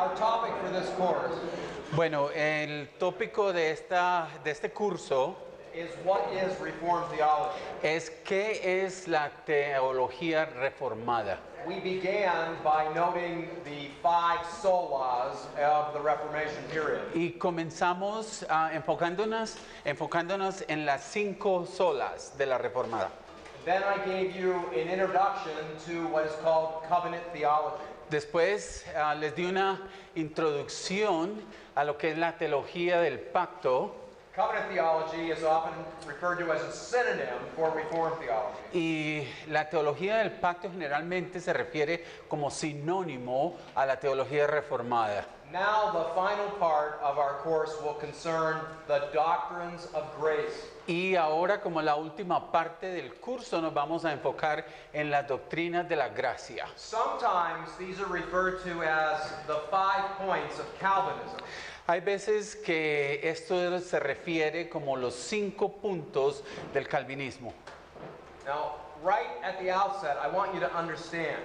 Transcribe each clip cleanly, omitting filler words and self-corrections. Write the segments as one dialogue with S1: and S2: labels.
S1: Our topic for this course
S2: Bueno, el tópico de este curso
S1: is what is Reformed theology.
S2: es ¿qué es la teología reformada?
S1: We began by noting the 5 solas of the Reformation period.
S2: Y comenzamos enfocándonos en las 5 solas de la reformada.
S1: Then I gave you an introduction to what is called covenant theology.
S2: Después les di una introducción a lo que es la teología del pacto.
S1: Covenant theology is often referred to as a synonym for Reformed theology.
S2: Y la teología del pacto generalmente se refiere como sinónimo a la teología reformada.
S1: Now the final part of our course will concern the doctrines of grace.
S2: Y ahora, como la última parte del curso, nos vamos a enfocar en las doctrinas de la gracia.
S1: Sometimes these are referred to as the 5 points of Calvinism.
S2: Hay veces que esto se refiere como los 5 puntos del calvinismo.
S1: Now, right at the outset, I want you to understand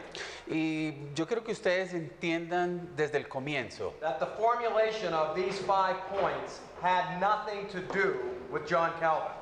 S2: Y yo creo que ustedes entiendan desde el comienzo
S1: that the formulation of these 5 points had nothing to do with John Calvin.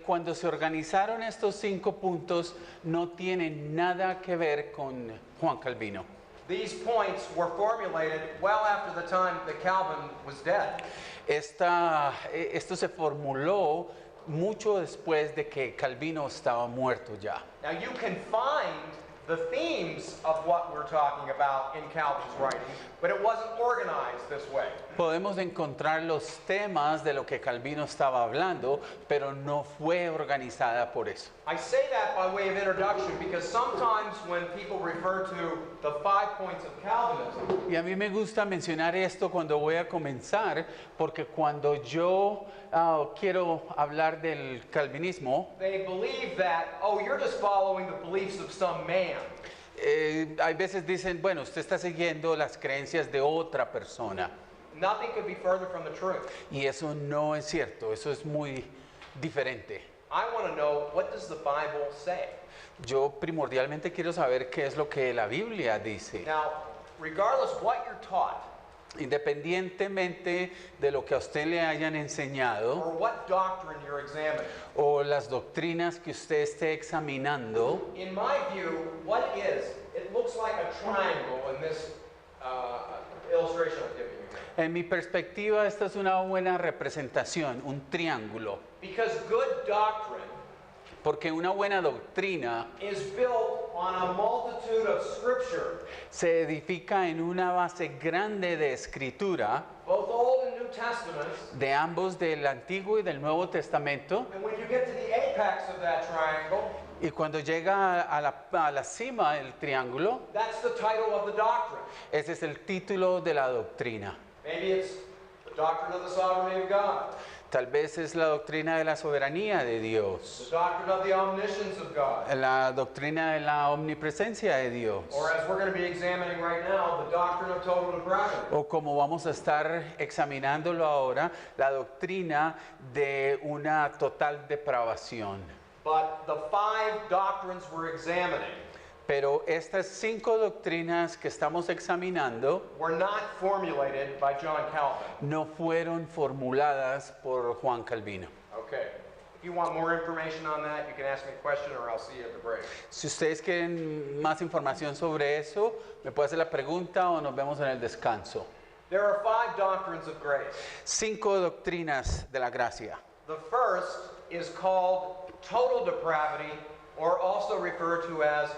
S2: Cuando se organizaron estos 5 puntos no tienen nada que ver con Juan Calvino.
S1: These points were formulated well after the time that Calvin was dead.
S2: Esto se formuló mucho después de que Calvino estaba muerto ya.
S1: Now you can find the themes of what we're talking about in Calvin's writings, but it wasn't organized this way.
S2: Podemos encontrar los temas de lo que Calvino estaba hablando, pero no fue organizada por eso.
S1: I say that by way of introduction because sometimes when people refer to the 5 points of Calvinism,
S2: Y a mí me gusta mencionar esto cuando voy a comenzar, porque cuando yo quiero hablar del calvinismo,
S1: they believe that, oh, you're just following the beliefs of some man.
S2: hay veces dicen, bueno, usted está siguiendo las creencias de otra persona.
S1: Nothing could be further from the truth.
S2: Y eso no es cierto, eso es muy diferente.
S1: I want to know, what does the Bible say?
S2: Yo primordialmente quiero saber qué es lo que la Biblia dice.
S1: Now, regardless what you're taught
S2: Independientemente de lo que a usted le hayan enseñado
S1: or what doctrine you're examining,
S2: o las doctrinas que usted esté examinando,
S1: in my view, what it looks like a triangle in this illustration I'm giving you here.
S2: en mi perspectiva esta es una buena representación, un triángulo,
S1: Because good doctrine
S2: porque una buena doctrina
S1: is built on a multitude of scripture,
S2: se edifica en una base grande de escritura,
S1: both Old and New Testaments.
S2: de ambos, del Antiguo y del Nuevo Testamento,
S1: And when you get to the apex of that triangle,
S2: y cuando llega a la cima del triángulo,
S1: that's the title of the doctrine.
S2: ese es el título de la doctrina.
S1: Maybe it's the doctrine of the sovereignty of God,
S2: Tal vez es la doctrina de la soberanía de
S1: the
S2: Dios,
S1: doctrine of the omniscience of God,
S2: la doctrina de la omnipresencia de Dios,
S1: or as we're going to be examining right now, the doctrine of total depravity.
S2: o como vamos a estar examinándolo ahora, la doctrina de una total depravación.
S1: But the 5 doctrines we're examining
S2: Pero estas 5 doctrinas que estamos examinando
S1: were not formulated by John Calvin.
S2: no fueron formuladas por Juan Calvino.
S1: Okay. If you want more information on that, you can ask me a question or I'll see you at the break.
S2: Si ustedes quieren más información sobre eso, me puede hacer la pregunta o nos vemos en el descanso.
S1: There are 5 doctrines of grace.
S2: 5 doctrinas de la gracia.
S1: The first is called total depravity, or also referred to as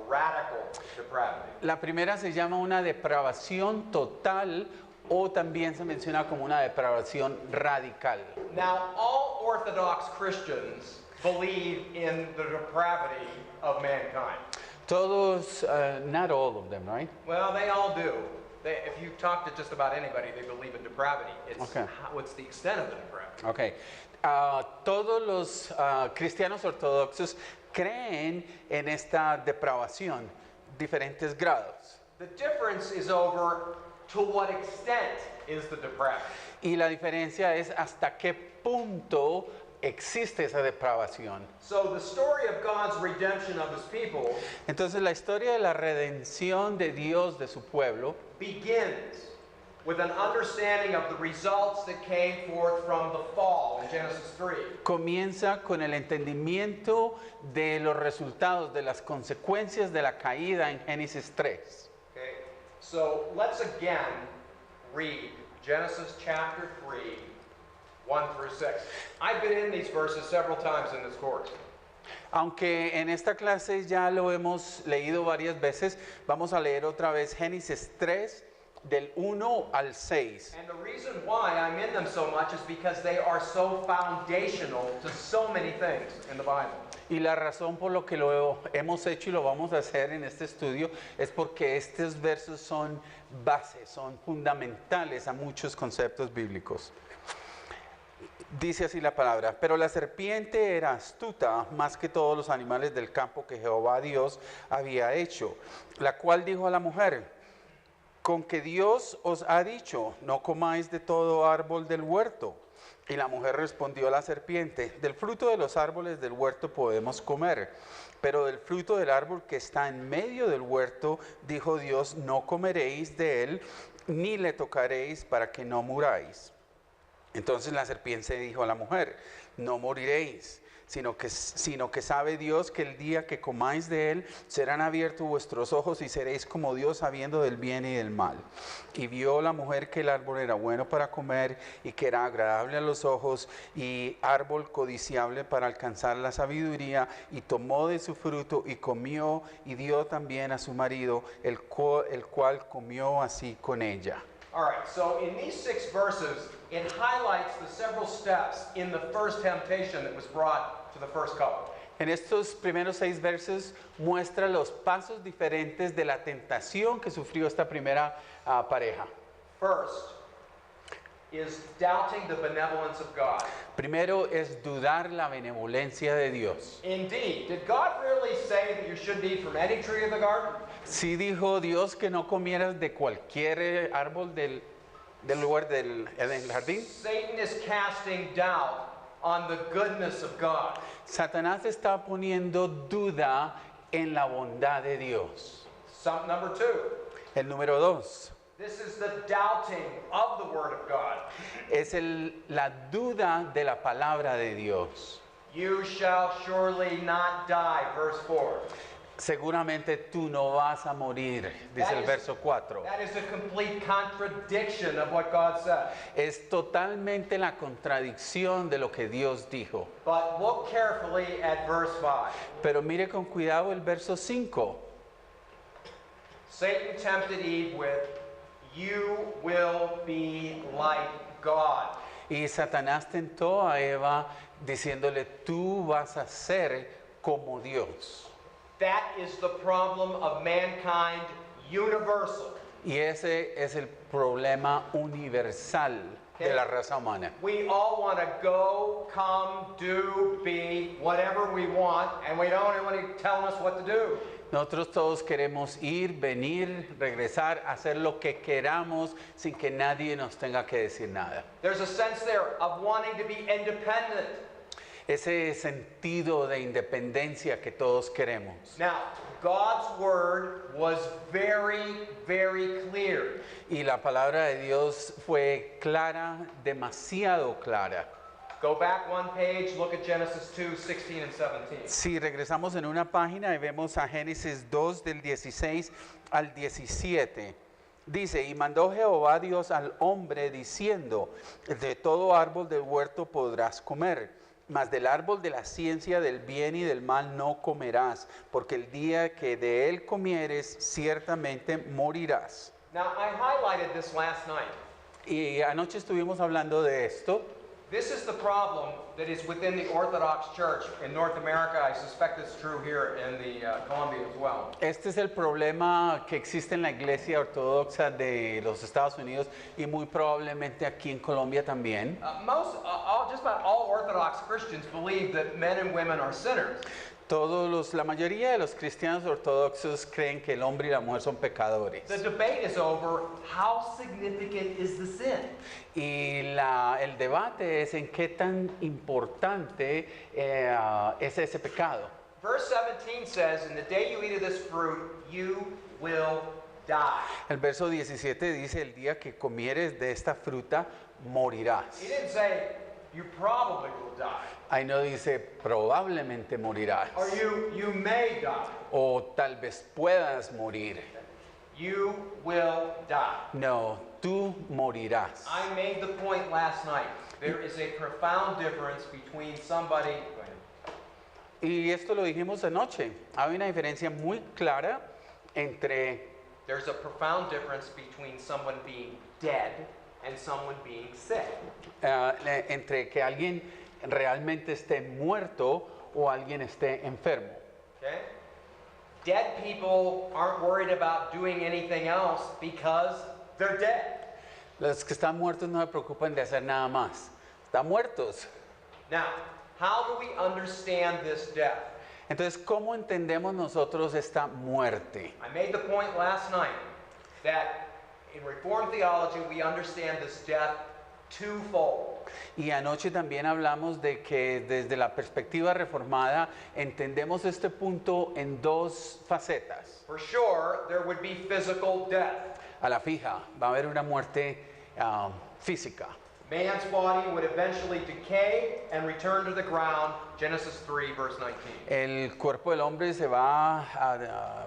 S1: radical depravity.
S2: La primera se llama una depravación total o también se menciona como una depravación radical.
S1: Now, all Orthodox Christians believe in the depravity of mankind.
S2: Todos, not all of them, right?
S1: Well, they all do. If you talk to just about anybody, they believe in depravity. It's
S2: Okay.
S1: what's the extent of the depravity.
S2: Okay. Todos los cristianos ortodoxos creen en esta depravación, diferentes grados.
S1: The difference is over to what extent is the depravity.
S2: Y la diferencia es hasta qué punto existe esa depravación.
S1: So the story of God's redemption of his people
S2: Entonces la historia de la redención de Dios de su pueblo
S1: begins with an understanding of the results that came forth from the fall in Genesis 3.
S2: comienza con el entendimiento de los resultados, de las consecuencias de la caída en Génesis 3.
S1: Okay, so let's again read Genesis chapter 3, 1 through 6. I've been in these verses several times in this course.
S2: Aunque en esta clase ya lo hemos leído varias veces, vamos a leer otra vez Génesis 3 del 1 al 6.
S1: And the reason why I'm in them so much is because they are so foundational to so many things in the Bible.
S2: Y la razón por lo que lo hemos hecho y lo vamos a hacer en este estudio es porque estos versos son bases, son fundamentales a muchos conceptos bíblicos. Dice así la palabra: pero la serpiente era astuta más que todos los animales del campo que Jehová Dios había hecho, la cual dijo a la mujer: con que Dios os ha dicho, no comáis de todo árbol del huerto. Y la mujer respondió a la serpiente: del fruto de los árboles del huerto podemos comer, pero del fruto del árbol que está en medio del huerto, dijo Dios, no comeréis de él, ni le tocaréis para que no muráis. Entonces la serpiente dijo a la mujer: no moriréis, sino que sabe Dios que el día que comáis de él, serán abiertos vuestros ojos y seréis como Dios, sabiendo del bien y del mal. Y vio la mujer que el árbol era bueno para comer y que era agradable a los ojos y árbol codiciable para alcanzar la sabiduría, y tomó de su fruto y comió, y dio también a su marido, el cual comió así con ella.
S1: All right, so in these 6 verses, it highlights the several steps in the first temptation that was brought to the first couple.
S2: En estos primeros 6 versos muestra los pasos diferentes de la tentación que sufrió esta primera pareja.
S1: First is doubting the benevolence of God.
S2: Primero es dudar la benevolencia de Dios.
S1: Indeed, did God really say that you shouldn't eat from any tree of the garden?
S2: Sí dijo Dios que no comieras de cualquier árbol del lugar del jardín.
S1: Satan is casting doubt on the goodness of God.
S2: Satanás está poniendo duda en la bondad de Dios.
S1: Number 2,
S2: El número 2
S1: this is the doubting of the Word of God.
S2: es la duda de la palabra de Dios.
S1: You shall surely not die, verse 4.
S2: Seguramente tú no vas a morir, dice el verso 4.
S1: That is a complete contradiction of what God said.
S2: Es totalmente la contradicción de lo que Dios dijo.
S1: But look carefully at verse 5.
S2: Pero mire con cuidado el verso 5.
S1: Satan tempted Eve with, you will be like God.
S2: Y Satanás tentó a Eva diciéndole: tú vas a ser como Dios.
S1: That is the problem of mankind universal.
S2: Y ese es el problema universal de la raza humana.
S1: We all want to go, come, do, be, whatever we want, and we don't want to tell us what to do.
S2: Nosotros todos queremos ir, venir, regresar, hacer lo que queramos sin que nadie nos tenga que decir nada.
S1: There's a sense there of wanting to be independent.
S2: Ese sentido de independencia que todos queremos.
S1: Now, God's word was very, very clear.
S2: Y la palabra de Dios fue clara, demasiado clara.
S1: Go back one page, look at Genesis 2, 16 and 17.
S2: Si regresamos en una página y vemos a Génesis 2 del 16 al 17. Dice: y mandó Jehová Dios al hombre diciendo: de todo árbol del huerto podrás comer, mas del árbol de la ciencia del bien y del mal no comerás, porque el día que de él comieres ciertamente morirás.
S1: Now, I highlighted this last night.
S2: Y anoche estuvimos hablando de esto.
S1: This is the problem that is within the Orthodox Church in North America. I suspect it's true here in the Columbia as well.
S2: Este es el problema que existe en la iglesia ortodoxa de los Estados Unidos y muy probablemente aquí en Colombia también.
S1: Just about all Orthodox Christians believe that men and women are sinners.
S2: La mayoría de los cristianos ortodoxos creen que el hombre y la mujer son pecadores.
S1: The debate is over how significant is the sin.
S2: Y el debate es en qué tan importante es ese pecado.
S1: Verse 17 says, "In the day you eat of this fruit, you will die."
S2: El verso 17 dice, el día que comieres de esta fruta, morirás.
S1: He didn't say, "You probably will die,"
S2: Ahí no dice, probablemente morirás.
S1: or you may die.
S2: O tal vez puedas morir.
S1: You will die.
S2: No, tú morirás.
S1: I made the point last night. There is a profound difference between somebody.
S2: Y esto lo dijimos anoche. Hay una diferencia muy clara entre
S1: There's a profound difference between someone being dead and someone being sick.
S2: entre que alguien realmente esté muerto o alguien esté enfermo.
S1: Okay? Dead people aren't worried about doing anything else because they're dead.
S2: Los que están muertos no se preocupan de hacer nada más. Están muertos.
S1: Now, how do we understand this death?
S2: Entonces, ¿cómo entendemos nosotros esta muerte?
S1: I made the point last night that in Reformed theology we understand this death twofold.
S2: Y anoche también hablamos de que desde la perspectiva reformada entendemos este punto en dos facetas.
S1: For sure, there would be physical death.
S2: A la fija, va a haber una muerte física.
S1: Man's body would eventually decay and return to the ground, Genesis 3, verse 19.
S2: El cuerpo del hombre se va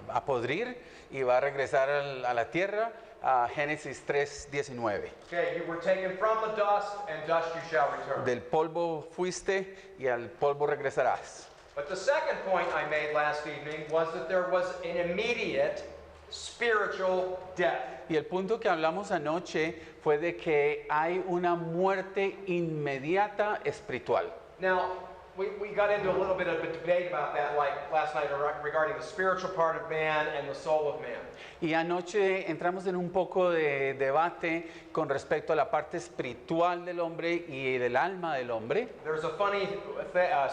S2: a podrir y va a regresar a la tierra, a Génesis 3:19.
S1: Okay, you were taken from the dust, and dust you shall return.
S2: Del polvo fuiste y al polvo regresarás.
S1: But the second point I made last evening was that there was an immediate spiritual death.
S2: Y el punto que hablamos anoche fue de que hay una muerte inmediata espiritual.
S1: Now, we got into a little bit of a debate about that, like last night, regarding the spiritual part of man and the soul of man.
S2: Y anoche entramos en un poco de debate con respecto a la parte espiritual del hombre y del alma del hombre.
S1: There's a funny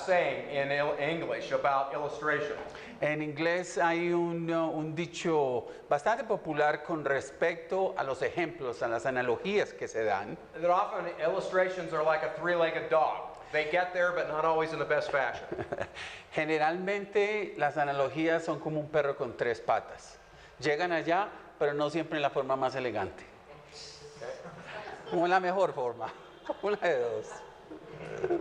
S1: saying in English about illustration.
S2: En inglés hay un dicho bastante popular con respecto a los ejemplos, a las analogías que se dan.
S1: That often illustrations are like a three-legged dog. They get there, but not always in the best fashion.
S2: Generalmente las analogías son como un perro con tres patas. Llegan allá, pero no siempre en la forma más elegante. Como en la mejor forma, una de dos.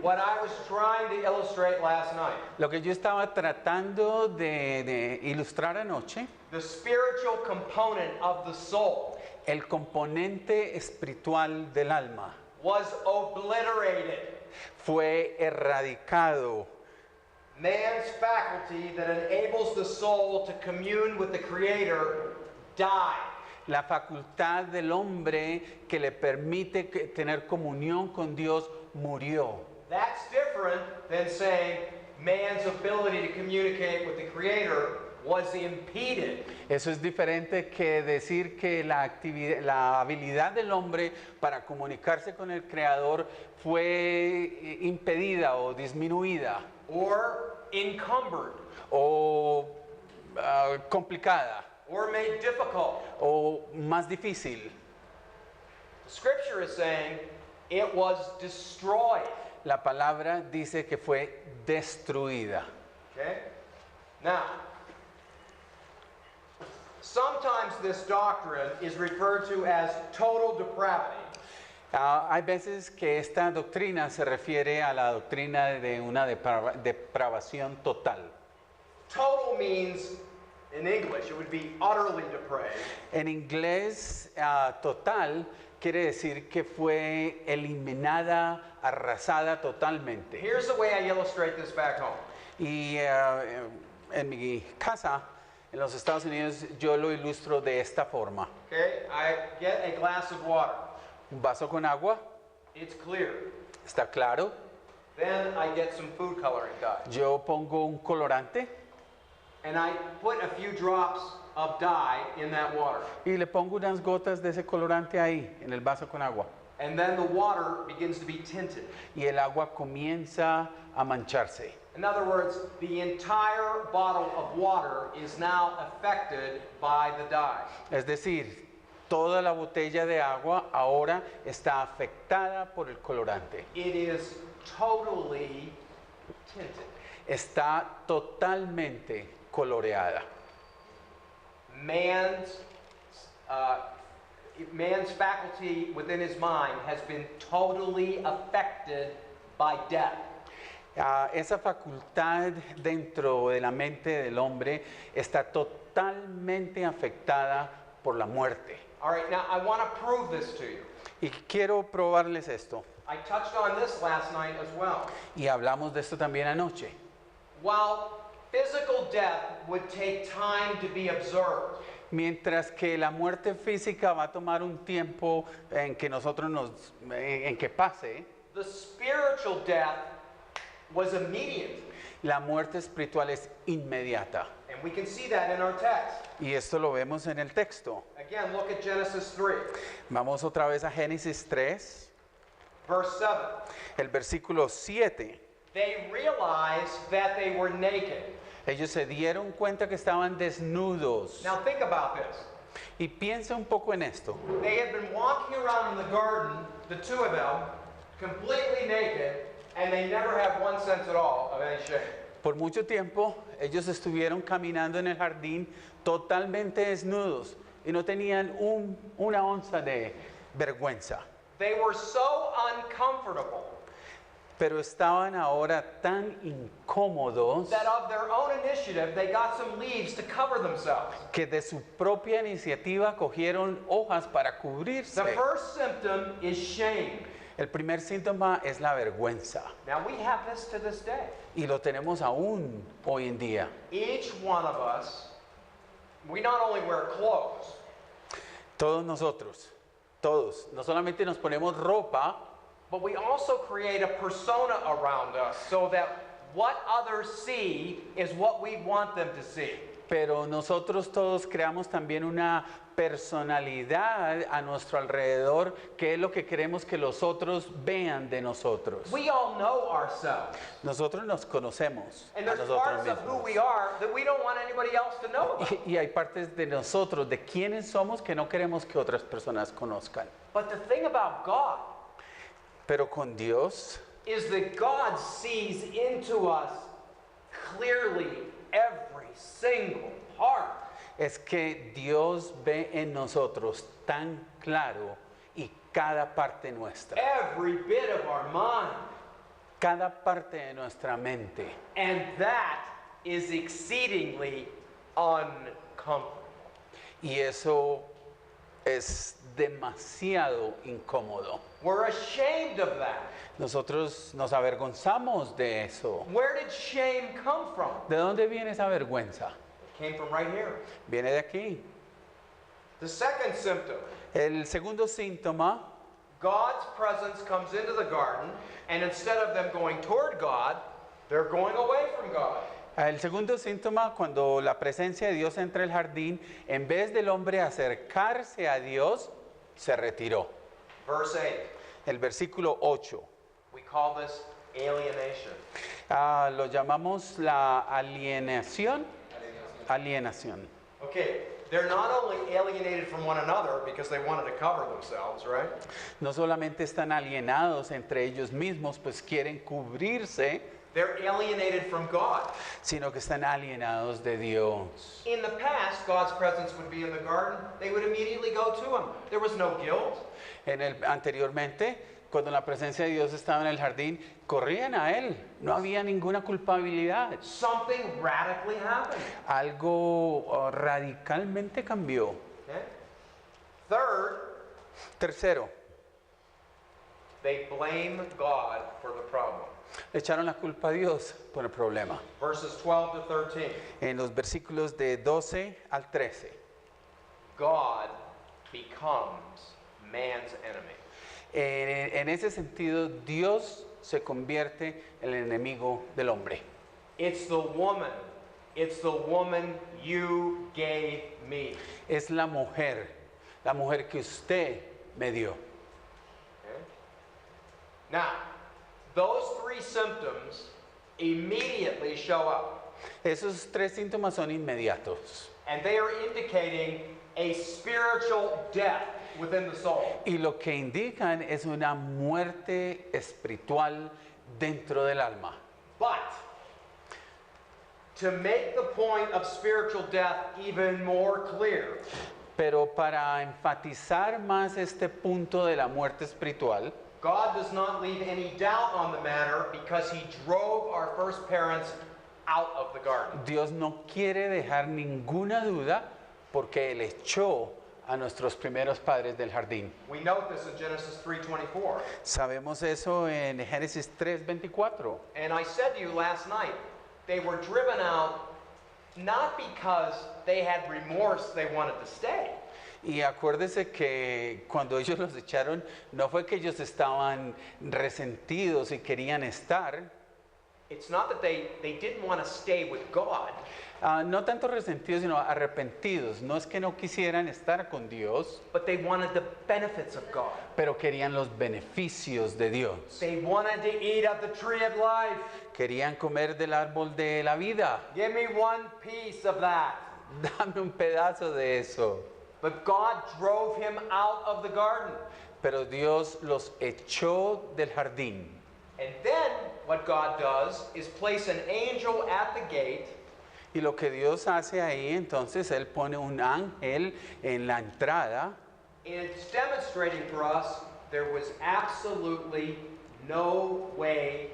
S1: What I was trying to illustrate last night,
S2: Lo que yo estaba tratando de ilustrar anoche,
S1: the spiritual component of the soul
S2: el componente espiritual del alma
S1: was obliterated.
S2: fue erradicado.
S1: Man's faculty that enables the soul to commune with the Creator died.
S2: La facultad del hombre que le permite tener comunión con Dios murió.
S1: That's different than saying man's ability to communicate with the Creator was impeded.
S2: Eso es diferente que decir que la habilidad del hombre para comunicarse con el Creador fue impedida o disminuida
S1: Or encumbered,
S2: o complicada
S1: or made difficult.
S2: o más difícil.
S1: The scripture is saying it was destroyed.
S2: La palabra dice que fue destruida.
S1: Okay? Now, sometimes this doctrine is referred to as total depravity.
S2: Hay veces que esta doctrina se refiere a la doctrina de una depravación total.
S1: Total means, in English, it would be utterly depraved.
S2: En inglés, total quiere decir que fue eliminada, arrasada totalmente.
S1: Here's the way I illustrate this back home.
S2: Y en mi casa, en los Estados Unidos, yo lo ilustro de esta forma.
S1: Okay? I get a glass of water.
S2: Un vaso con agua,
S1: It's clear.
S2: está claro.
S1: Then I get some food coloring dye.
S2: Yo pongo un colorante
S1: And I put a few drops of dye in that water.
S2: y le pongo unas gotas de ese colorante ahí, en el vaso con agua.
S1: And then the water begins to be tinted.
S2: Y el agua comienza a mancharse.
S1: And In other words, the entire bottle of water is now affected by the dye.
S2: Es decir, toda la botella de agua ahora está afectada por el colorante.
S1: It is totally tinted.
S2: Está totalmente coloreada.
S1: Man's faculty within his mind has been totally affected by death.
S2: Esa facultad dentro de la mente del hombre está totalmente afectada por la muerte.
S1: All right, now I want to prove this to you.
S2: Y quiero probarles esto.
S1: I touched on this last night as well.
S2: Y hablamos de esto también anoche.
S1: While physical death would take time to be observed,
S2: Mientras que la muerte física va a tomar un tiempo en que en que pase,
S1: the spiritual death was immediate.
S2: la muerte espiritual es inmediata.
S1: And we can see that in our text.
S2: Y esto lo vemos en el texto.
S1: Again, look at Genesis 3,
S2: Vamos otra vez a Génesis 3,
S1: verse 7.
S2: el versículo 7.
S1: They realized that they were naked.
S2: Ellos se dieron cuenta que estaban desnudos.
S1: Now think about this.
S2: Y piensa un poco en esto.
S1: They had been walking around in the garden, the two of them, completely naked, and they never had one sense at all of any shame.
S2: Por mucho tiempo ellos estuvieron caminando en el jardín totalmente desnudos y no tenían una onza de vergüenza.
S1: They were so uncomfortable
S2: Pero estaban ahora tan incómodos
S1: that of their own initiative, they got some leaves to cover themselves.
S2: que de su propia iniciativa cogieron hojas para cubrirse.
S1: The first symptom is shame.
S2: El primer síntoma es la vergüenza
S1: Now we have this to this day.
S2: y lo tenemos aún hoy en día.
S1: Each one of us, we not only wear clothes,
S2: Todos nosotros, todos, no solamente nos ponemos ropa,
S1: but we also create a persona around us so that what others see is what we want them to see.
S2: pero nosotros todos creamos también una personalidad a nuestro alrededor, que es lo que queremos que los otros vean de nosotros.
S1: We all know ourselves.
S2: Nosotros nos conocemos a
S1: And there's
S2: nosotros
S1: parts of who
S2: mismos.
S1: we are that we don't want anybody else to know about.
S2: Y hay partes de nosotros, de quiénes somos, que no queremos que otras personas conozcan.
S1: But the thing about God
S2: Pero con Dios
S1: is that God sees into us clearly every single part.
S2: es que Dios ve en nosotros tan claro y cada parte nuestra,
S1: Every bit of our mind.
S2: cada parte de nuestra mente.
S1: And that is exceedingly uncomfortable.
S2: Y eso es demasiado incómodo.
S1: We're ashamed of that.
S2: Nosotros nos avergonzamos de eso.
S1: Where did shame come from?
S2: ¿De dónde viene esa vergüenza?
S1: It came from right here.
S2: Viene de aquí.
S1: The second symptom,
S2: El segundo síntoma,
S1: God's presence comes into the garden, and instead of them going toward God, they're going away from God.
S2: el segundo síntoma, cuando la presencia de Dios entra al jardín, en vez del hombre acercarse a Dios, se retiró.
S1: Verse 8,
S2: El versículo 8.
S1: we call this alienation.
S2: Lo llamamos la alienación. Alienación.
S1: Okay, they're not only alienated from one another because they wanted to cover themselves, right?
S2: No solamente están alienados entre ellos mismos, pues quieren cubrirse,
S1: They're alienated from God.
S2: sino que están alienados de Dios.
S1: In the past, God's presence would be in the garden. They would immediately go to him. There was no guilt.
S2: Anteriormente, cuando la presencia de Dios estaba en el jardín, corrían a Él. No había ninguna culpabilidad.
S1: Something radically happened.
S2: Algo radicalmente cambió.
S1: Okay? Third,
S2: Tercero,
S1: they blame God for the problem.
S2: le echaron la culpa a Dios por el problema.
S1: Verses 12 to 13.
S2: En los versículos de 12 al 13.
S1: God becomes man's enemy.
S2: En ese sentido, Dios se convierte en el enemigo del hombre.
S1: It's the woman you gave me.
S2: Es la mujer que usted me dio.
S1: Okay? Now, those three symptoms immediately show up.
S2: Esos tres síntomas son inmediatos.
S1: And they are indicating a spiritual death within the soul.
S2: Y lo que indican es una muerte espiritual dentro del alma.
S1: But to make the point of spiritual death even more clear,
S2: Pero para enfatizar más este punto de la muerte espiritual,
S1: God does not leave any doubt on the matter because he drove our first parents out of the garden.
S2: Dios no quiere dejar ninguna duda porque Él echó a nuestros primeros padres del jardín.
S1: We note this in Genesis 3:24.
S2: Sabemos eso en Génesis 3:24.
S1: And I said to you last night, they were driven out not because they had remorse they wanted to stay.
S2: Y acuérdese que cuando ellos los echaron, no fue que ellos estaban resentidos y querían estar.
S1: It's not that they didn't want to stay with God.
S2: No tanto resentidos, sino arrepentidos. No es que no quisieran estar con Dios,
S1: But they wanted the benefits of God.
S2: pero querían los beneficios de Dios.
S1: They wanted to eat of the tree of life.
S2: Querían comer del árbol de la vida.
S1: Give me one piece of that.
S2: Dame un pedazo de eso.
S1: But God drove him out of the garden.
S2: Pero Dios los echó del jardín.
S1: And then what God does is place an angel at the gate.
S2: Y lo que Dios hace ahí, entonces Él pone un ángel en la entrada.
S1: And it's demonstrating for us there was absolutely no way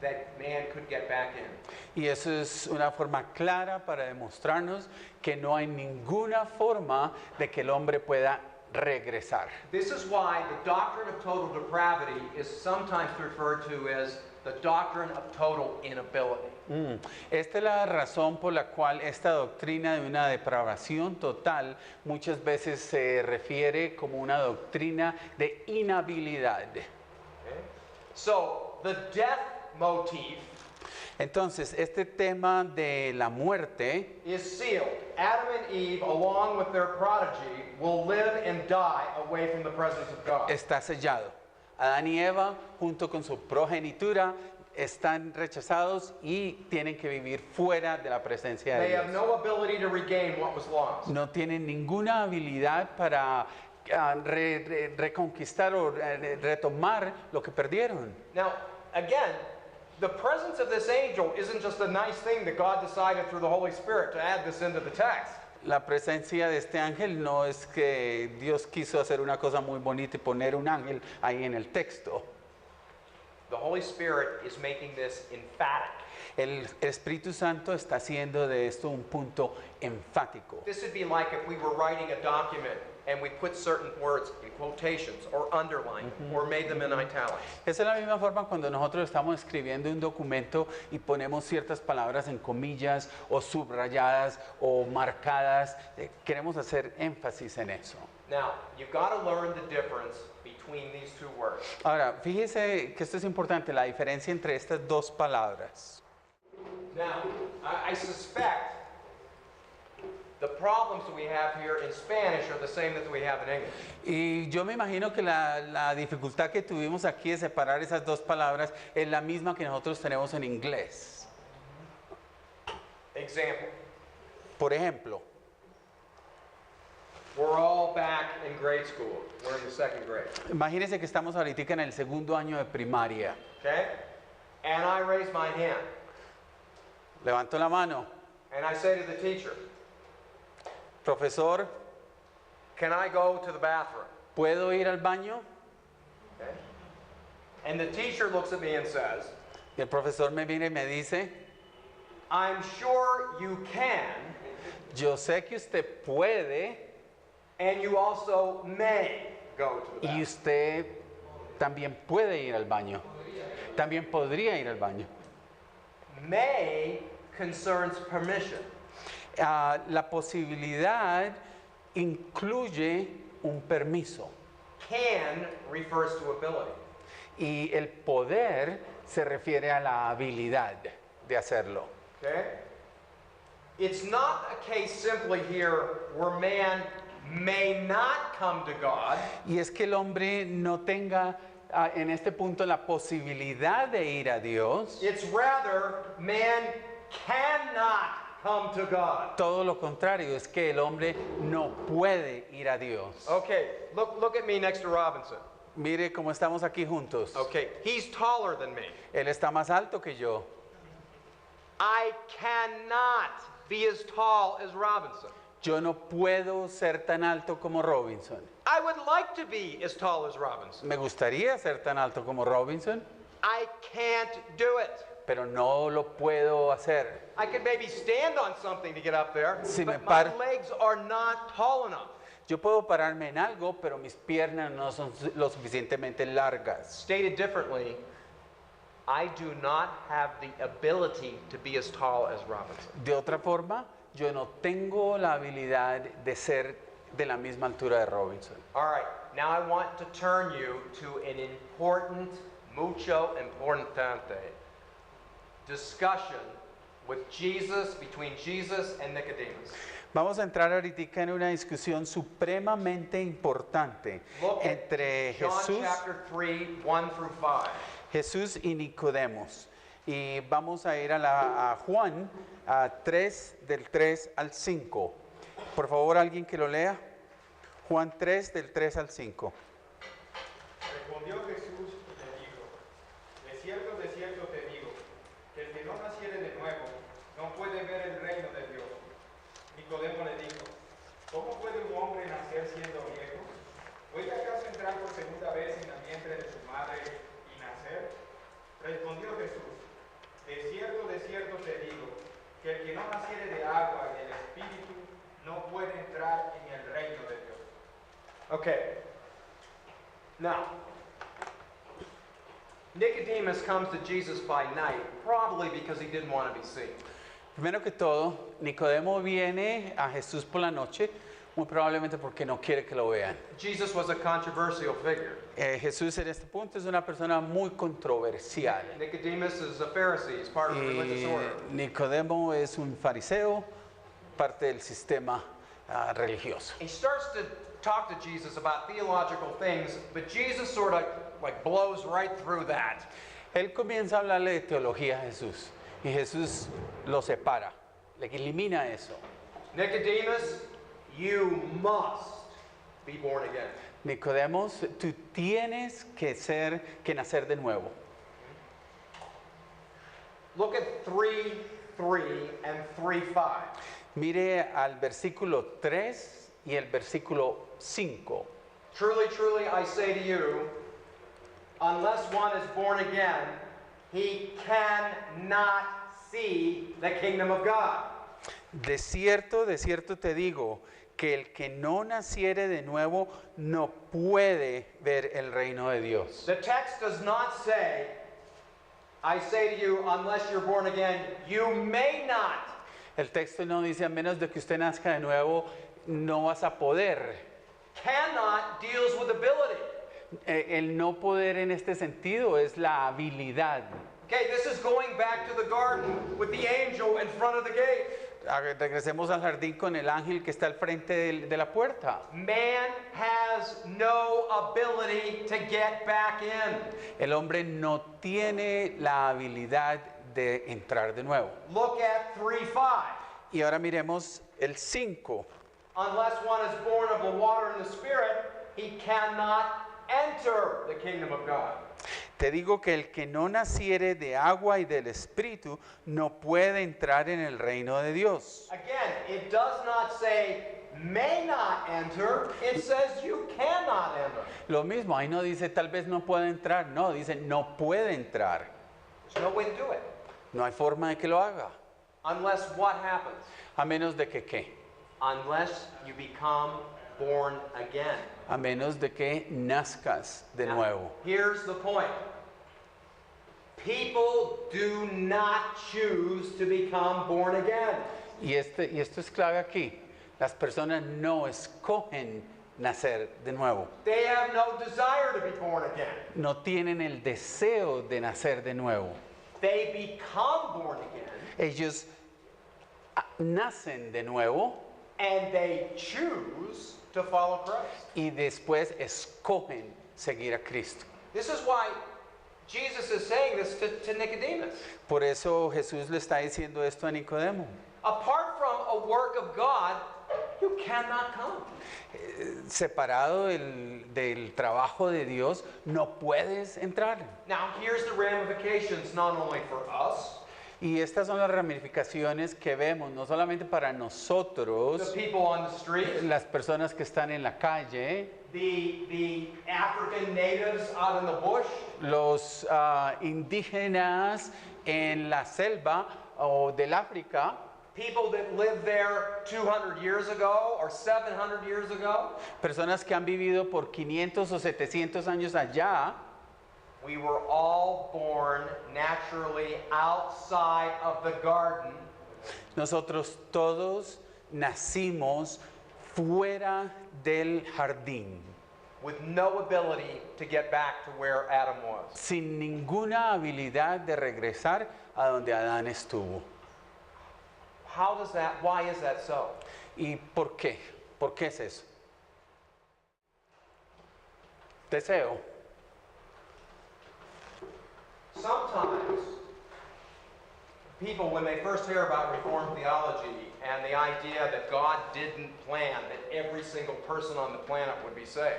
S1: that man could get back in.
S2: Y eso es una forma clara para demostrarnos que no hay ninguna forma de que el hombre pueda regresar.
S1: This is why the doctrine of total depravity is sometimes referred to as the doctrine of total inability.
S2: Esta es la razón por la cual esta doctrina de una depravación total muchas veces se refiere como una doctrina de inhabilidad.
S1: Okay? So the death motif
S2: Entonces, este tema de la muerte
S1: is sealed. Adam and Eve, along with their prodigy, will live and die away from the presence of God.
S2: está sellado. Adán y Eva, junto con su progenitura, están rechazados y tienen que vivir fuera de la presencia de
S1: They have
S2: Dios.
S1: no ability to regain what was lost.
S2: No tienen ninguna habilidad para reconquistar o retomar lo que perdieron.
S1: Now, again, the presence of this angel isn't just a nice thing that God decided through the Holy Spirit to add this into the text.
S2: La presencia de este ángel no es que Dios quiso hacer una cosa muy bonita y poner un ángel ahí en el texto.
S1: The Holy Spirit is making this emphatic.
S2: El Espíritu Santo está haciendo de esto un punto enfático.
S1: This would be like if we were writing a document and we put certain words in quotations or underlined or made them in italics.
S2: Esa es la misma forma cuando nosotros estamos escribiendo un documento y ponemos ciertas palabras en comillas o subrayadas o marcadas. Queremos hacer énfasis en eso.
S1: Now, you've got to learn the difference between these two words.
S2: Ahora, fíjese que esto es importante, la diferencia entre estas dos palabras.
S1: Now, I suspect the problems that we have here in Spanish are the same that we have in English.
S2: Y yo me imagino que la dificultad que tuvimos aquí de separar esas dos palabras es la misma que nosotros tenemos en inglés.
S1: Example,
S2: Por ejemplo,
S1: we're all back in grade school. We're in the second grade,
S2: imagínense que estamos ahorita en el segundo año de primaria.
S1: okay? And I raise my hand
S2: Levanto la mano.
S1: and I say to the teacher,
S2: Profesor,
S1: can I go to the bathroom?
S2: ¿puedo ir al baño?
S1: Okay? And the teacher looks at me and says,
S2: Y el profesor me viene y me dice,
S1: I'm sure you can,
S2: yo sé que usted puede
S1: and you also may go to the
S2: y
S1: bathroom.
S2: usted también puede ir al baño. También podría ir al baño.
S1: May concerns permission.
S2: La posibilidad incluye un permiso
S1: Can refers to ability.
S2: y el poder se refiere a la habilidad de hacerlo.
S1: Okay? It's not a case simply here where man may not come to God.
S2: Y es que el hombre no tenga en este punto la posibilidad de ir a Dios.
S1: It's rather, man cannot come to God.
S2: Todo lo contrario, es que el hombre no puede ir a Dios.
S1: Okay, look at me next to Robinson.
S2: Mire cómo estamos aquí juntos.
S1: Okay, he's taller than me.
S2: Él está más alto que yo.
S1: I cannot be as tall as Robinson.
S2: Yo no puedo ser tan alto como Robinson.
S1: I would like to be as tall as Robinson.
S2: Me gustaría ser tan alto como Robinson,
S1: I can't do it.
S2: pero no lo puedo hacer.
S1: I could maybe stand on something to get up there,
S2: Si me
S1: but my
S2: paro-
S1: legs are not tall enough.
S2: Yo puedo pararme en algo, pero mis piernas no son lo suficientemente largas.
S1: Stated differently, I do not have the ability to be as tall as Robinson.
S2: De otra forma, yo no tengo la habilidad de ser de la misma altura de Robinson.
S1: All right, now I want to turn you to an important, mucho importante discussion with Jesus, between Jesus and Nicodemus.
S2: Vamos a entrar ahorita en una discusión supremamente importante
S1: Look at
S2: entre
S1: John
S2: Jesús,
S1: chapter 3, 1 through 5.
S2: Jesús y Nicodemos. Y vamos a ir a Juan 3, del 3 al 5. Por favor, alguien que lo lea. Juan 3, del 3 al 5.
S3: Respondió Jesús y le dijo, de cierto te digo, que el que no naciere de nuevo no puede ver el reino de Dios. Nicodemo le dijo, ¿cómo puede un hombre nacer siendo viejo? ¿Puede acaso entrar por segunda vez en el vientre de su madre y nacer? Respondió Jesús, de cierto te digo, que el que no naciere de agua y del Espíritu no puede entrar en el reino de Dios.
S1: Okay. Now, Nicodemus comes to Jesus by night, probably because he didn't want to be seen.
S2: Primero que todo, Nicodemo viene a Jesús por la noche, muy probablemente porque no quiere que lo vean.
S1: Jesus was a controversial figure.
S2: Jesús en este punto es una persona muy controversial.
S1: Nicodemus is a Pharisee, he's part of the religious
S2: Y
S1: order.
S2: Nicodemo es un fariseo, parte del sistema religioso.
S1: He starts to talk to Jesus about theological things, but Jesus sort of like blows right through that.
S2: Él comienza a hablarle de teología a Jesús y Jesús lo separa, le elimina eso.
S1: Nicodemus, you must be born again.
S2: Nicodemos, tú tienes que nacer de nuevo.
S1: Look at 3:3 and 3:5.
S2: Mire al versículo 3 y el versículo 5.
S1: Truly, truly, I say to you, unless one is born again, he cannot see the kingdom of God.
S2: De cierto te digo, que el que no naciere de nuevo no puede ver el reino de Dios.
S1: The text does not say, I say to you, unless you're born again, you may not.
S2: El texto no dice, a menos de que usted nazca de nuevo, no vas a poder.
S1: Cannot deals with ability.
S2: El no poder en este sentido es la habilidad.
S1: Okay, this is going back to the garden with the angel in front of the gate.
S2: Regresemos al jardín con el ángel que está al frente de la puerta.
S1: Man has no ability to get back in.
S2: El hombre no tiene la habilidad de entrar de nuevo.
S1: Look at 3:5.
S2: Y ahora miremos el 5.
S1: Unless one is born of the water and the Spirit, he cannot enter the kingdom of God.
S2: Te digo que el que no naciere de agua y del Espíritu no puede entrar en el reino de Dios.
S1: Again, it does not say may not enter, it says you cannot enter.
S2: Lo mismo, ahí no dice tal vez no pueda entrar, no, dice no puede entrar.
S1: There's no way to do it.
S2: No hay forma de que lo haga,
S1: Unless what happens?
S2: a menos de que qué,
S1: Unless you become born again.
S2: a menos de que nazcas de
S1: Now,
S2: nuevo.
S1: here's the point. People do not choose to become born again.
S2: Y esto es clave aquí, las personas no escogen nacer de nuevo,
S1: They have no desire to be born again.
S2: no tienen el deseo de nacer de nuevo.
S1: They become born again
S2: Ellos nacen de nuevo
S1: and they choose to follow Christ.
S2: y después escogen seguir a Cristo.
S1: This is why Jesus is saying this to Nicodemus.
S2: Por eso Jesús le está diciendo esto a Nicodemo.
S1: Apart from a work of God, you cannot come.
S2: Separado del trabajo de Dios, no puedes entrar.
S1: Now, here's the ramifications not only for us,
S2: Y estas son las ramificaciones que vemos, no solamente para
S1: the
S2: nosotros,
S1: people on the street,
S2: las personas que están en la calle,
S1: the African natives out in the bush,
S2: los indígenas en la selva o del África,
S1: people that lived there 200 years ago or 700 years ago.
S2: personas que han vivido por 500 o 700 años allá.
S1: We were all born naturally outside of the garden
S2: Nosotros todos nacimos fuera del jardín,
S1: with no ability to get back to where Adam was.
S2: sin ninguna habilidad de regresar a donde Adán estuvo.
S1: Why is that so?
S2: ¿Y por qué? ¿Por qué es eso? Deseo.
S1: Sometimes people, when they first hear about Reformed theology and the idea that God didn't plan that every single person on the planet would be saved,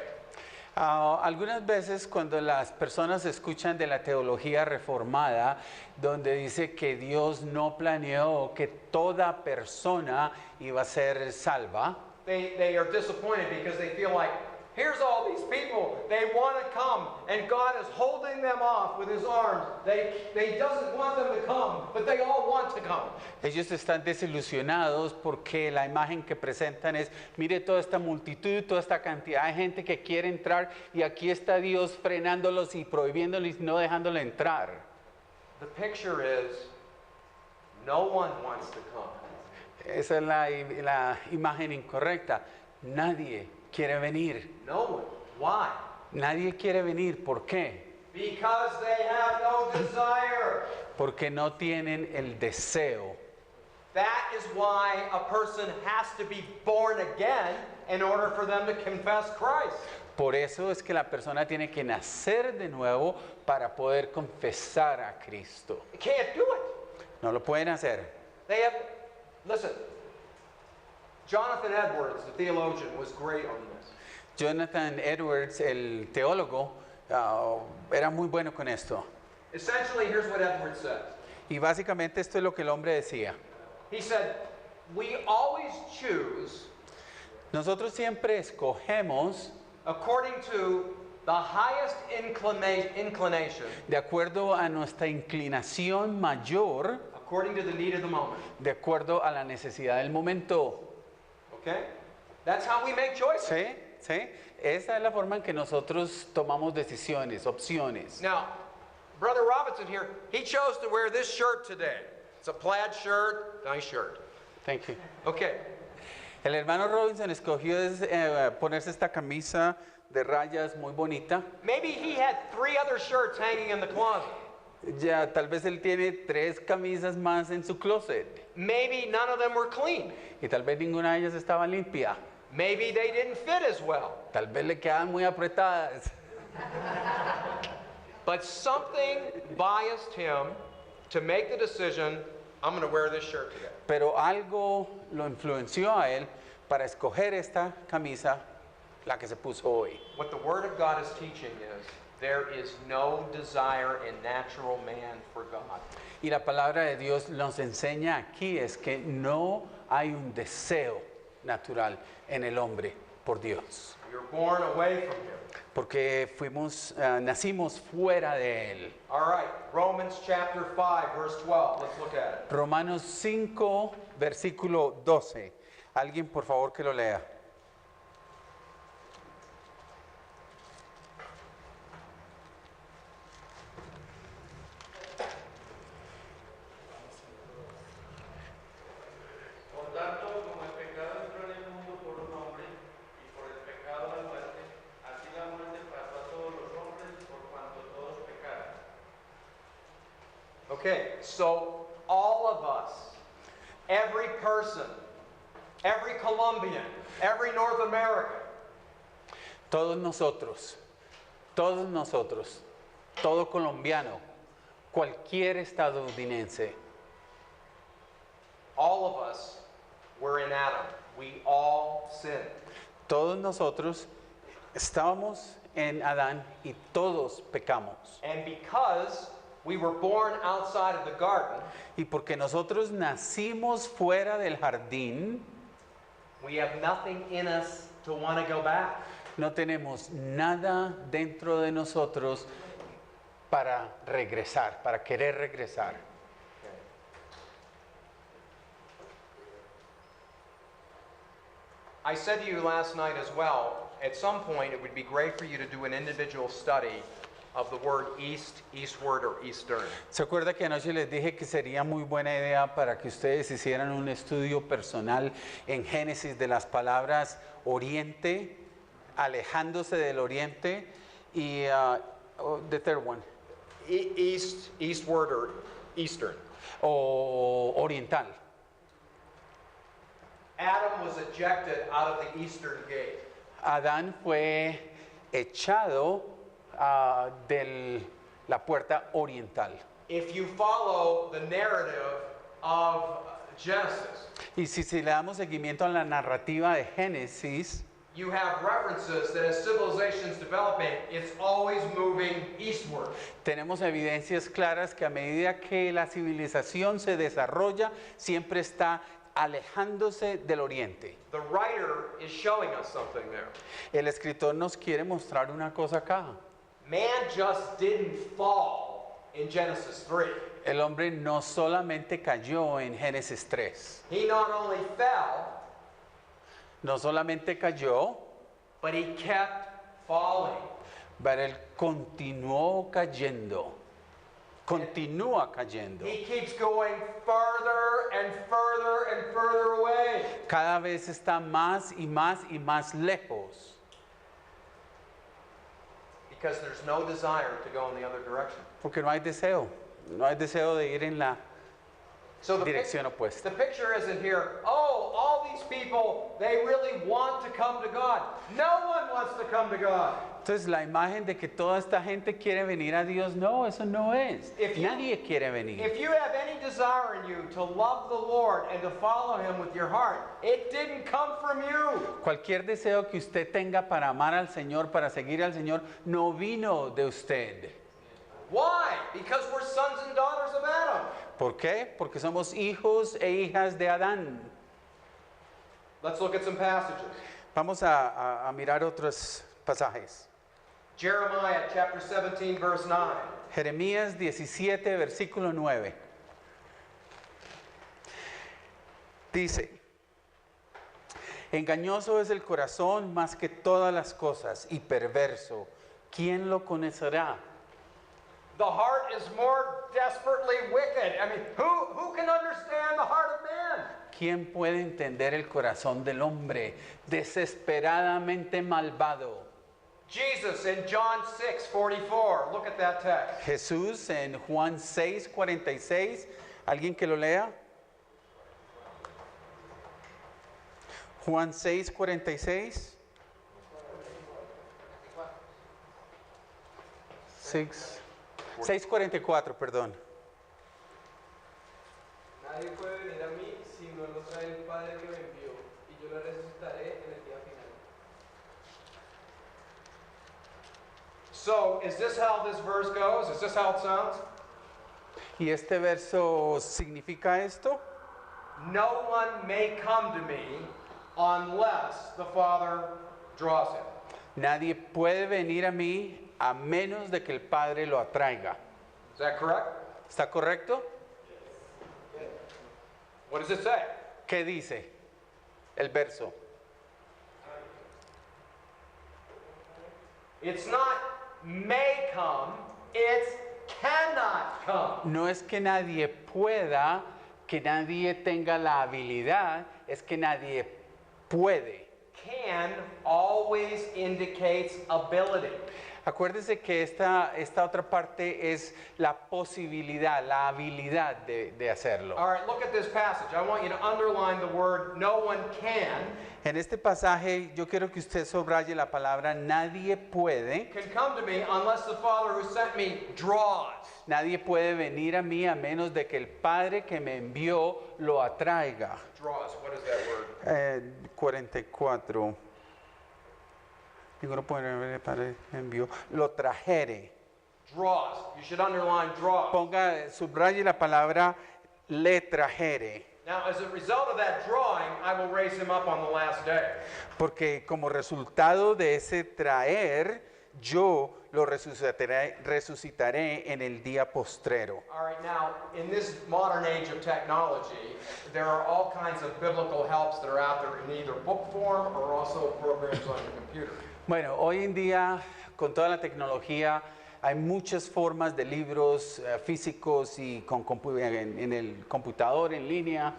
S2: Algunas veces cuando las personas escuchan de la teología reformada, donde dice que Dios no planeó que toda persona iba a ser salva,
S1: they are disappointed because they feel like, here's all these people, they want to come, and God is holding them off with his arms. They doesn't want them to come, but they all want to come.
S2: ellos están desilusionados porque la imagen que presentan es, mire toda esta multitud, toda esta cantidad de gente que quiere entrar y aquí está Dios frenándolos y prohibiéndolos y no dejándole entrar.
S1: The picture is, no one wants to come.
S2: Esa es la imagen incorrecta. Nadie quiere venir.
S1: No one. Why?
S2: Nadie quiere venir. ¿Por qué?
S1: Because they have no desire.
S2: Porque no tienen el deseo.
S1: That is why a person has to be born again in order for them to confess Christ.
S2: Por eso es que la persona tiene que nacer de nuevo para poder confesar a Cristo.
S1: They can't do it.
S2: No lo pueden hacer.
S1: They have, listen, Jonathan Edwards, the theologian, was great on this.
S2: Jonathan Edwards, el teólogo, era muy bueno con esto.
S1: Essentially, here's what Edwards says.
S2: Y básicamente esto es lo que el hombre decía.
S1: He said, we always choose
S2: Nosotros siempre escogemos
S1: according to the highest inclination,
S2: de acuerdo a nuestra inclinación mayor,
S1: according to the need of the moment.
S2: de acuerdo a la necesidad del momento.
S1: Okay? That's how we make choices.
S2: ¿Sí? ¿Sí? Esa es la forma en que nosotros tomamos decisiones, opciones.
S1: Now, Brother Robinson here, he chose to wear this shirt today. It's a plaid shirt, nice shirt.
S2: Thank you.
S1: Okay.
S2: El hermano Robinson escogió ponerse esta camisa de rayas muy bonita.
S1: Maybe he had 3 other shirts hanging in the closet.
S2: Ya tal vez él tiene 3 camisas más en su closet
S1: Maybe none of them were clean.
S2: y tal vez ninguna de ellas estaba limpia.
S1: Maybe they didn't fit as well.
S2: Tal vez le quedan muy apretadas.
S1: But something biased him to make the decision, I'm going to wear this shirt today.
S2: Pero algo lo influenció a él para escoger esta camisa, la que se puso hoy.
S1: What the Word of God is teaching is there is no desire in natural man for God.
S2: Y la palabra de Dios nos enseña aquí es que no hay un deseo natural en el hombre por Dios.
S1: You're born away from Him.
S2: Porque nacimos fuera de Él.
S1: All right, Romans chapter 5, verse 12. Let's look at it.
S2: Romanos 5, versículo 12. Alguien por favor que lo lea.
S4: Por tanto, como el pecado entró en el mundo por un hombre, y por el pecado la muerte, así la muerte pasó a todos los hombres por cuanto todos pecaron.
S1: Okay, so all of us, every person, every Colombian, every North American,
S2: Todos nosotros, Todos nosotros, todo colombiano, cualquier estadounidense,
S1: All of us were in Adam. We all sinned.
S2: todos nosotros estábamos en Adán y todos pecamos.
S1: And because we were born outside of the garden,
S2: Y porque nosotros nacimos fuera del jardín,
S1: we have nothing in us to want to go back.
S2: no tenemos nada dentro de nosotros para regresar, para querer regresar.
S1: I said to you last night as well, at some point it would be great for you to do an individual study of the word east, eastward, or eastern.
S2: ¿Se acuerda que anoche les dije que sería muy buena idea para que ustedes hicieran un estudio personal en Génesis de las palabras oriente, alejándose del oriente y the third one,
S1: East, eastward, or eastern.
S2: o oriental?
S1: Adam was ejected out of the eastern gate.
S2: Adán fue echado de la puerta oriental.
S1: If you follow the narrative of Genesis,
S2: Y si le damos seguimiento a la narrativa de Génesis,
S1: you have references that as civilization's developing, it's always moving eastward.
S2: tenemos evidencias claras que a medida que la civilización se desarrolla, siempre está alejándose del oriente.
S1: The writer is showing us something there.
S2: El escritor nos quiere mostrar una cosa acá.
S1: Man just didn't fall in Genesis 3.
S2: El hombre no solamente cayó en Génesis 3,
S1: He not only fell,
S2: no solamente cayó,
S1: but he kept falling.
S2: pero él continuó cayendo, continúa cayendo.
S1: He keeps going further and further and further away.
S2: Cada vez está más y más y más lejos,
S1: Because there's no desire to go in the other direction.
S2: porque no hay deseo de ir en la
S1: So
S2: dirección opuesta.
S1: the picture isn't here, oh, all these people, they really want to come to God. No one wants to come to God.
S2: Entonces la imagen de que toda esta gente quiere venir a Dios, no, eso no es.
S1: If you-
S2: Nadie quiere venir.
S1: If you have any desire in you to love the Lord and to follow Him with your heart, it didn't come from you.
S2: Cualquier deseo que usted tenga para amar al Señor, para seguir al Señor, no vino de usted.
S1: Why? Because we're sons and daughters of Adam.
S2: ¿Por qué? Porque somos hijos e hijas de Adán.
S1: Let's look at some passages.
S2: Vamos a mirar otros pasajes.
S1: Jeremiah chapter 17, verse 9.
S2: Jeremías 17, versículo 9. Dice, engañoso es el corazón más que todas las cosas y perverso. ¿Quién lo conocerá?
S1: The heart is more desperately wicked. I mean, who can understand the heart of man?
S2: ¿Quién puede entender el corazón del hombre desesperadamente malvado?
S1: Jesus in John 6:44. Look at that text.
S2: Jesús en Juan 6, 46. ¿Alguien que lo lea? Juan 6, 46. 6:44, perdón.
S5: Nadie puede venir a mí si no lo trae el Padre que me envió, y yo lo resucitaré en el día final.
S1: So, is this how this verse goes? Is this how it sounds?
S2: ¿Y este verso significa esto?
S1: No one may come to me unless the Father draws him.
S2: Nadie puede venir a mí a menos de que el Padre lo atraiga.
S1: Is that correct?
S2: ¿Está correcto?
S1: What does it say?
S2: ¿Qué dice el verso?
S1: It's not may come, it's cannot come.
S2: No es que nadie pueda, que nadie tenga la habilidad, es que nadie puede.
S1: Can always indicates ability.
S2: Acuérdese que esta otra parte es la posibilidad, la habilidad de hacerlo.
S1: All right, look at this passage. I want you to underline the word no one can.
S2: En este pasaje yo quiero que usted subraye la palabra nadie puede.
S1: Can come to me unless the Father who sent me draws.
S2: Nadie puede venir a mí a menos de que el Padre que me envió lo atraiga.
S1: Draws. What is that word?
S2: 44. Ninguno puede venir, el Padre me envió. Lo trajere.
S1: Draws. You should underline draws.
S2: Ponga, subraye la palabra le trajere.
S1: Now, as a result of that drawing, I will raise him up on the last day.
S2: Porque como resultado de ese traer, yo lo resucitaré en el día postrero.
S1: All right, now, in this modern age of technology, there are all kinds of biblical helps that are out there in either book form or also programs on your computer.
S2: Bueno, hoy en día, con toda la tecnología, hay muchas formas de libros físicos y en el computador, en línea.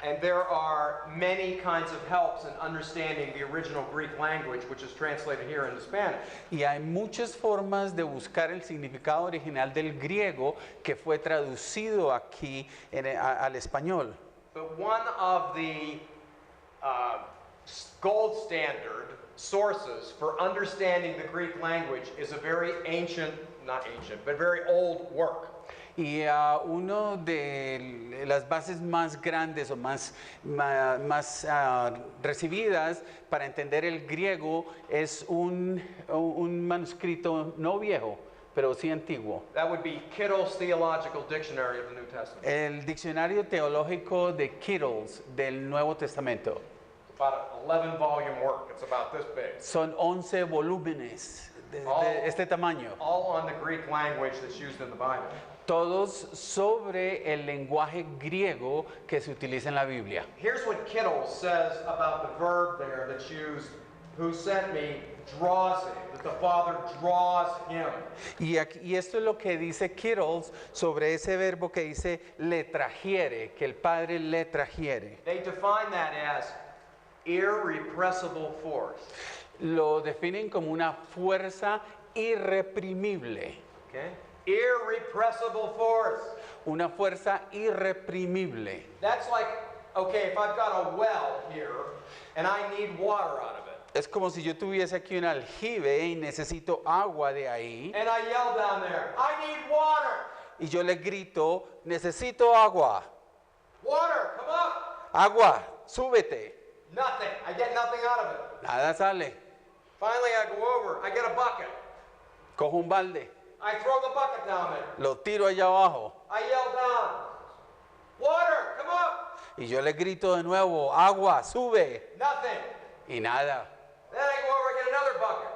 S1: And there are many kinds of helps in understanding the original Greek language, which is translated here into Spanish.
S2: Y hay muchas formas de buscar el significado original del griego que fue traducido aquí al español.
S1: But one of the gold standard sources for understanding the Greek language is a very but very old work.
S2: Y uno de las bases más grandes o más recibidas para entender el griego es un manuscrito no viejo, pero sí antiguo.
S1: That would be Kittle's Theological Dictionary of the New Testament.
S2: El diccionario teológico de Kittle's del Nuevo Testamento.
S1: About an 11-volume work. It's about this big.
S2: Son 11 volúmenes de este tamaño.
S1: All on the Greek language that's used in the Bible.
S2: Todos sobre el lenguaje griego que se utiliza en la Biblia.
S1: Here's what Kittle says about the verb there that's used, who sent me, draws him, that the Father draws him.
S2: Y esto es lo que dice Kittles sobre ese verbo que dice le trajere, que el Padre le trajere.
S1: They define that as irrepressible force.
S2: Lo definen como una fuerza irreprimible.
S1: Okay? Irrepressible force.
S2: Una fuerza irreprimible.
S1: That's like, okay, if I've got a well here and I need water out of it.
S2: Es como si yo tuviese aquí un aljibe y necesito agua de ahí.
S1: And I yell down there, I need water.
S2: Y yo le grito, necesito agua.
S1: Water, come up.
S2: Agua, súbete.
S1: Nothing. I get nothing out of it.
S2: Nada sale.
S1: Finally, I go over. I get a bucket.
S2: Cojo un balde,
S1: I throw the bucket down there.
S2: lo tiro allá abajo.
S1: I yell down, water, come up.
S2: Y yo le grito de nuevo, agua, sube.
S1: Nothing.
S2: Y nada.
S1: Then I go over and get another bucket.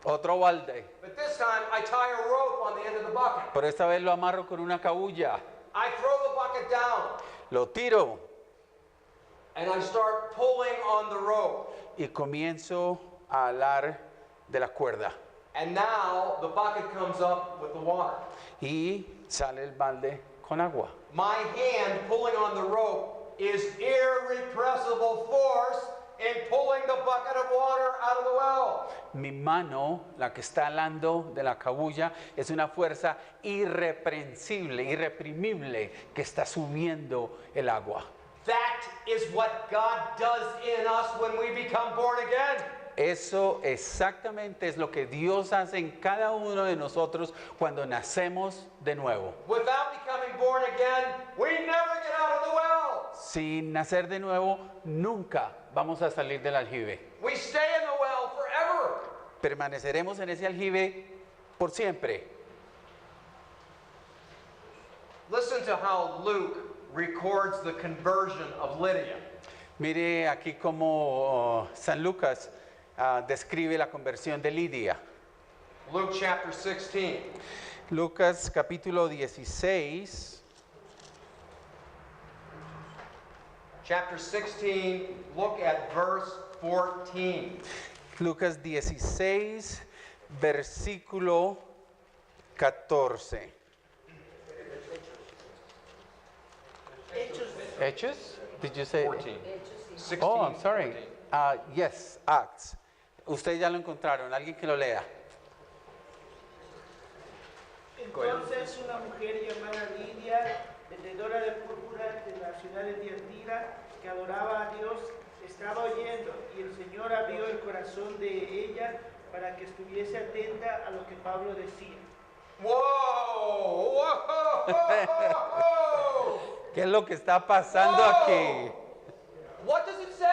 S2: Otro balde.
S1: But this time, I tie a rope on the end of the bucket.
S2: Pero esta vez lo amarro con una cabulla.
S1: I throw the bucket down.
S2: Lo tiro
S1: And I start pulling on the rope.
S2: y comienzo a alar de la cuerda.
S1: And now the bucket comes up with the water.
S2: Y sale el balde con agua.
S1: My hand pulling on the rope is irrepressible force in pulling the bucket of water out of the well.
S2: Mi mano, la que está alando de la cabulla, es una fuerza irrepresible, irreprimible que está subiendo el agua.
S1: That is what God does in us when we become born again.
S2: Eso exactamente es lo que Dios hace en cada uno de nosotros cuando nacemos de nuevo.
S1: Without becoming born again, we never get out of the well.
S2: Sin nacer de nuevo, nunca vamos a salir del aljibe.
S1: We stay in the well forever.
S2: Permaneceremos en ese aljibe por siempre.
S1: Listen to how Luke records the conversion of Lydia.
S2: Mire aquí cómo San Lucas describe la conversión de Lidia.
S1: Luke chapter 16.
S2: Lucas capítulo 16.
S1: Chapter 16, look at verse 14.
S2: Lucas 16, versículo 14. Hechos? Did you say?
S1: 14. 16.
S2: Oh, I'm sorry.
S1: 14.
S2: Yes, Acts. Ustedes ya lo encontraron. Alguien que lo lea.
S6: Entonces una mujer llamada Lidia, vendedora de púrpura de la ciudad de Tiatira, que adoraba a Dios, estaba oyendo, y el Señor abrió el corazón de ella para que estuviese atenta a lo que Pablo decía.
S1: Whoa! Whoa!
S2: ¿Qué es lo que está pasando aquí?
S1: What does it say?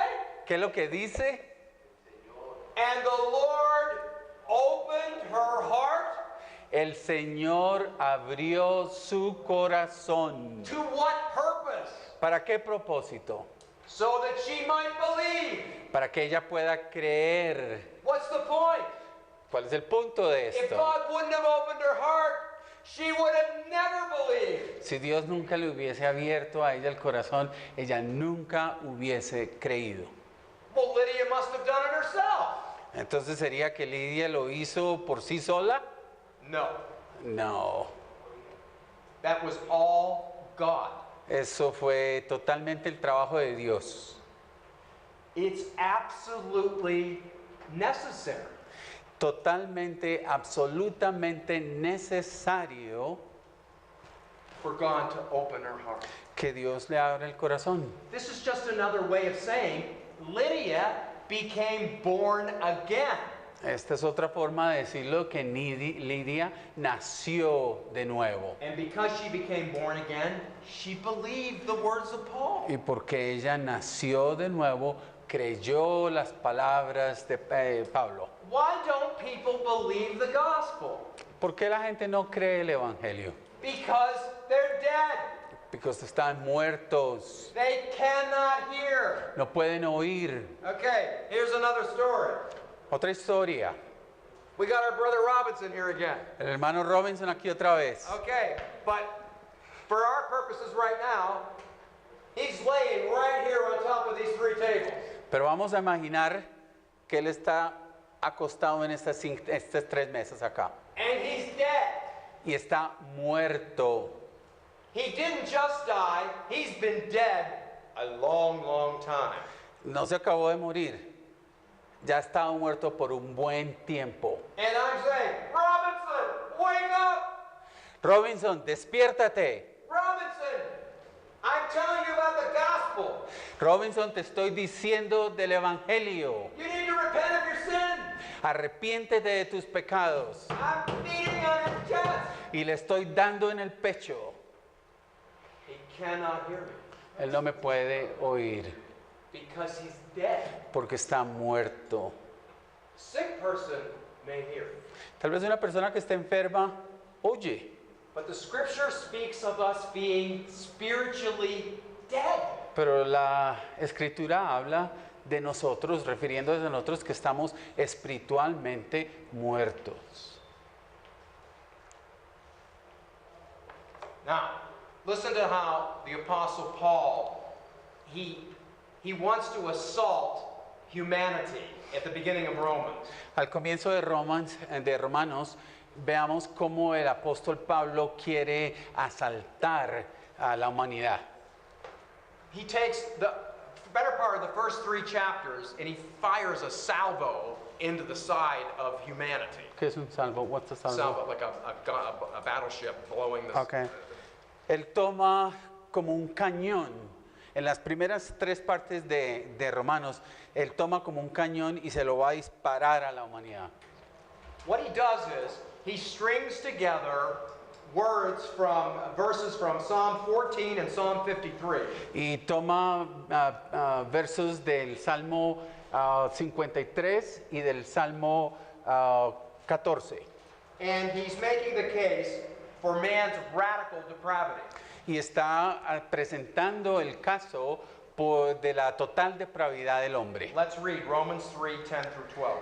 S2: ¿Qué es lo que dice?
S1: And the Lord opened her heart.
S2: El Señor abrió su corazón.
S1: To what purpose?
S2: ¿Para qué propósito?
S1: So that she might believe.
S2: Para que ella pueda creer.
S1: What's the point?
S2: ¿Cuál es el punto de
S1: If
S2: esto?
S1: God wouldn't have opened her heart, she would have never believed.
S2: Si Dios nunca le hubiese abierto a ella el corazón, ella nunca hubiese creído.
S1: Well, Lydia must have done it herself.
S2: Entonces, ¿sería que Lidia lo hizo por sí sola?
S1: No,
S2: No.
S1: that was all God.
S2: Eso fue totalmente el trabajo de Dios.
S1: It's absolutely necessary.
S2: Totalmente, absolutamente necesario
S1: For God to open her heart.
S2: que Dios le abra el corazón.
S1: This is just another way of saying Lydia became born again.
S2: Esta es otra forma de decirlo, que Lidia nació de nuevo.
S1: And because she became born again, she believed the words of Paul.
S2: Y porque ella nació de nuevo, creyó las palabras de Pablo.
S1: Why don't people believe the gospel?
S2: ¿Por qué la gente no cree el evangelio?
S1: Because they're dead.
S2: Porque están muertos,
S1: They cannot hear.
S2: no pueden oír.
S1: Okay, here's another story.
S2: Otra historia.
S1: We got our brother Robinson here again.
S2: El hermano Robinson aquí otra vez.
S1: Okay, but for our purposes right now, he's laying right here on top of these three tables.
S2: Pero vamos a imaginar que él está acostado en estas tres mesas acá.
S1: And he's dead.
S2: Y está muerto.
S1: He didn't just die, he's been dead a long, long time.
S2: No se acabó de morir. Ya ha estado muerto por un buen tiempo.
S1: And I'm saying, Robinson, wake up!
S2: Robinson, despiértate.
S1: Robinson, I'm telling you about the gospel.
S2: Robinson, te estoy diciendo del evangelio.
S1: You need to repent of your sin.
S2: Arrepiéntete de tus pecados.
S1: I'm beating on his chest.
S2: Y le estoy dando en el pecho.
S1: He cannot hear me
S2: Él no me puede oír
S1: because he's dead.
S2: porque está muerto.
S1: Sick person may hear,
S2: Tal vez una persona que está enferma oye,
S1: but the scripture speaks of us being spiritually dead.
S2: pero la escritura habla de nosotros, refiriéndose a nosotros que estamos espiritualmente muertos.
S1: Now, listen to how the apostle Paul, he wants to assault humanity at the beginning of Romans.
S2: Al comienzo de Romanos, veamos cómo el apóstol Pablo quiere asaltar a la humanidad.
S1: He takes the better part of the first three chapters and he fires a salvo into the side of humanity.
S2: ¿Qué es un salvo? What's a salvo?
S1: Salvo, like a battleship blowing the...
S2: Okay. Él toma como un cañón. En las primeras tres partes de Romanos, él toma como un cañón y se lo va a disparar a la humanidad.
S1: What he does is he strings together verses from Psalm 14 and Psalm 53.
S2: Y toma versos del Salmo 53 y del Salmo 14.
S1: And he's making the case for man's radical depravity.
S2: Y está presentando el caso de la total depravidad del hombre.
S1: Let's read Romans 3, 10 through 12.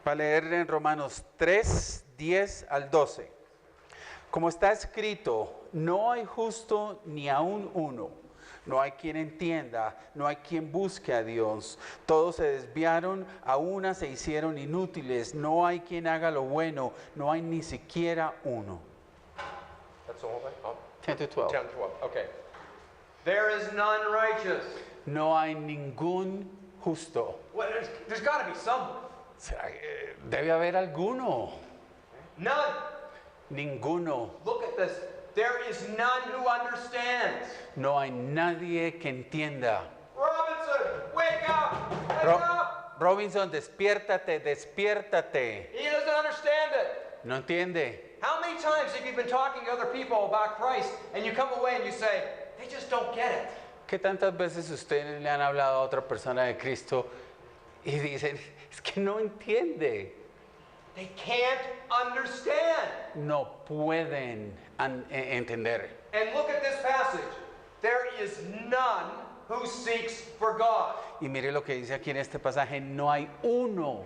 S2: Para leer en Romanos 3, 10 al 12. Como está escrito, no hay justo ni aun uno. No hay quien entienda, no hay quien busque a Dios. Todos se desviaron, a una se hicieron inútiles. No hay quien haga lo bueno, no hay ni siquiera uno.
S1: That's the whole thing? Oh,
S2: 10 to 12.
S1: 10 to 12, okay. There is none righteous.
S2: No hay ningún justo.
S1: Well, there's got to be someone.
S2: Debe haber alguno.
S1: None.
S2: Ninguno.
S1: Look at this. There is none who understands.
S2: No hay nadie que entienda.
S1: Robinson, wake up! Wake
S2: Ro-
S1: up!
S2: Robinson, despiértate, despiértate.
S1: He doesn't understand it.
S2: No entiende.
S1: How many times have you been talking to other people about Christ and you come away and you say, they just don't get it?
S2: ¿Qué tantas veces ustedes le han hablado a otra persona de Cristo y dicen, es que no entiende?
S1: They can't understand.
S2: No pueden entender.
S1: And look at this passage. There is none who seeks for God.
S2: Y mire lo que dice aquí en este pasaje, no hay uno,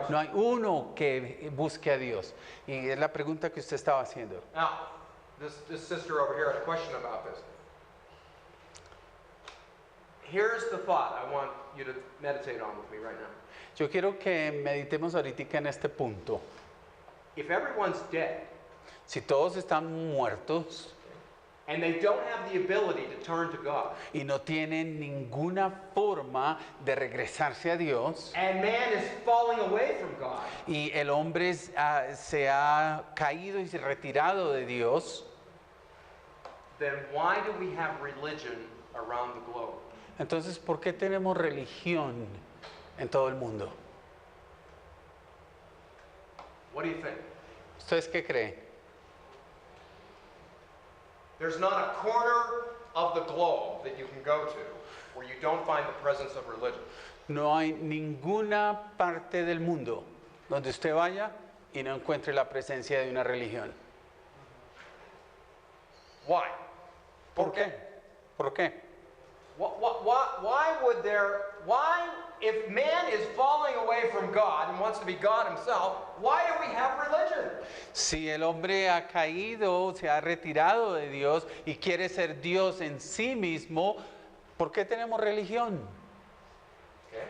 S2: no hay uno que busque a Dios. Y es la pregunta que usted estaba haciendo.
S1: Now, this sister over here had a question about this. Here's the thought I want you to meditate on with me right now.
S2: Yo quiero que meditemos ahorita en este punto.
S1: If everyone's dead
S2: Si todos están muertos
S1: and they don't have the ability to turn to God,
S2: y no tienen ninguna forma de regresarse a Dios,
S1: and man is falling away from God,
S2: y el hombre se ha caído y se ha retirado de Dios,
S1: then why do we have religion around the globe?
S2: entonces ¿por qué tenemos religión en todo el mundo?
S1: What do you think?
S2: ¿Ustedes qué creen?
S1: There's not a corner of the globe that you can go to where you don't find the presence of religion.
S2: No hay ninguna parte del mundo donde usted vaya y no encuentre la presencia de una religión.
S1: Why?
S2: ¿Por qué? ¿Por qué?
S1: Why, if man is falling away from God and wants to be God himself, why do we have religion?
S2: Si el hombre ha caído, se ha retirado de Dios y quiere ser Dios en sí mismo, ¿por qué tenemos religión?
S1: Okay.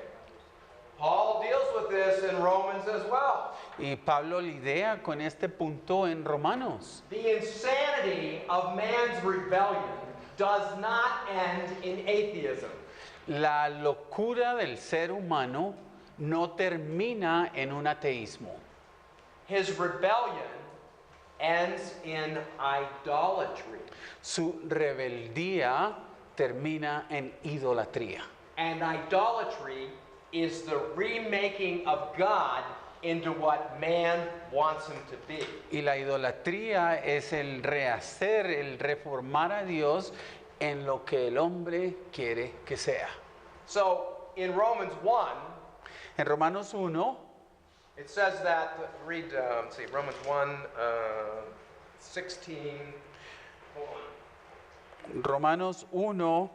S1: Paul deals with this in Romans as well.
S2: Y Pablo lidia con este punto en Romanos.
S1: The insanity of man's rebellion does not end in atheism.
S2: La locura del ser humano no termina en un ateísmo.
S1: His rebellion ends in idolatry.
S2: Su rebeldía termina en idolatría.
S1: And idolatry is the remaking of God into what man wants him to be.
S2: Y la idolatría es el rehacer, el reformar a Dios en lo que el hombre quiere que sea.
S1: So in Romans 1,
S2: En Romanos 1,
S1: it says that, read, let's see, Romans 1, 16, hold on.
S2: Romanos 1,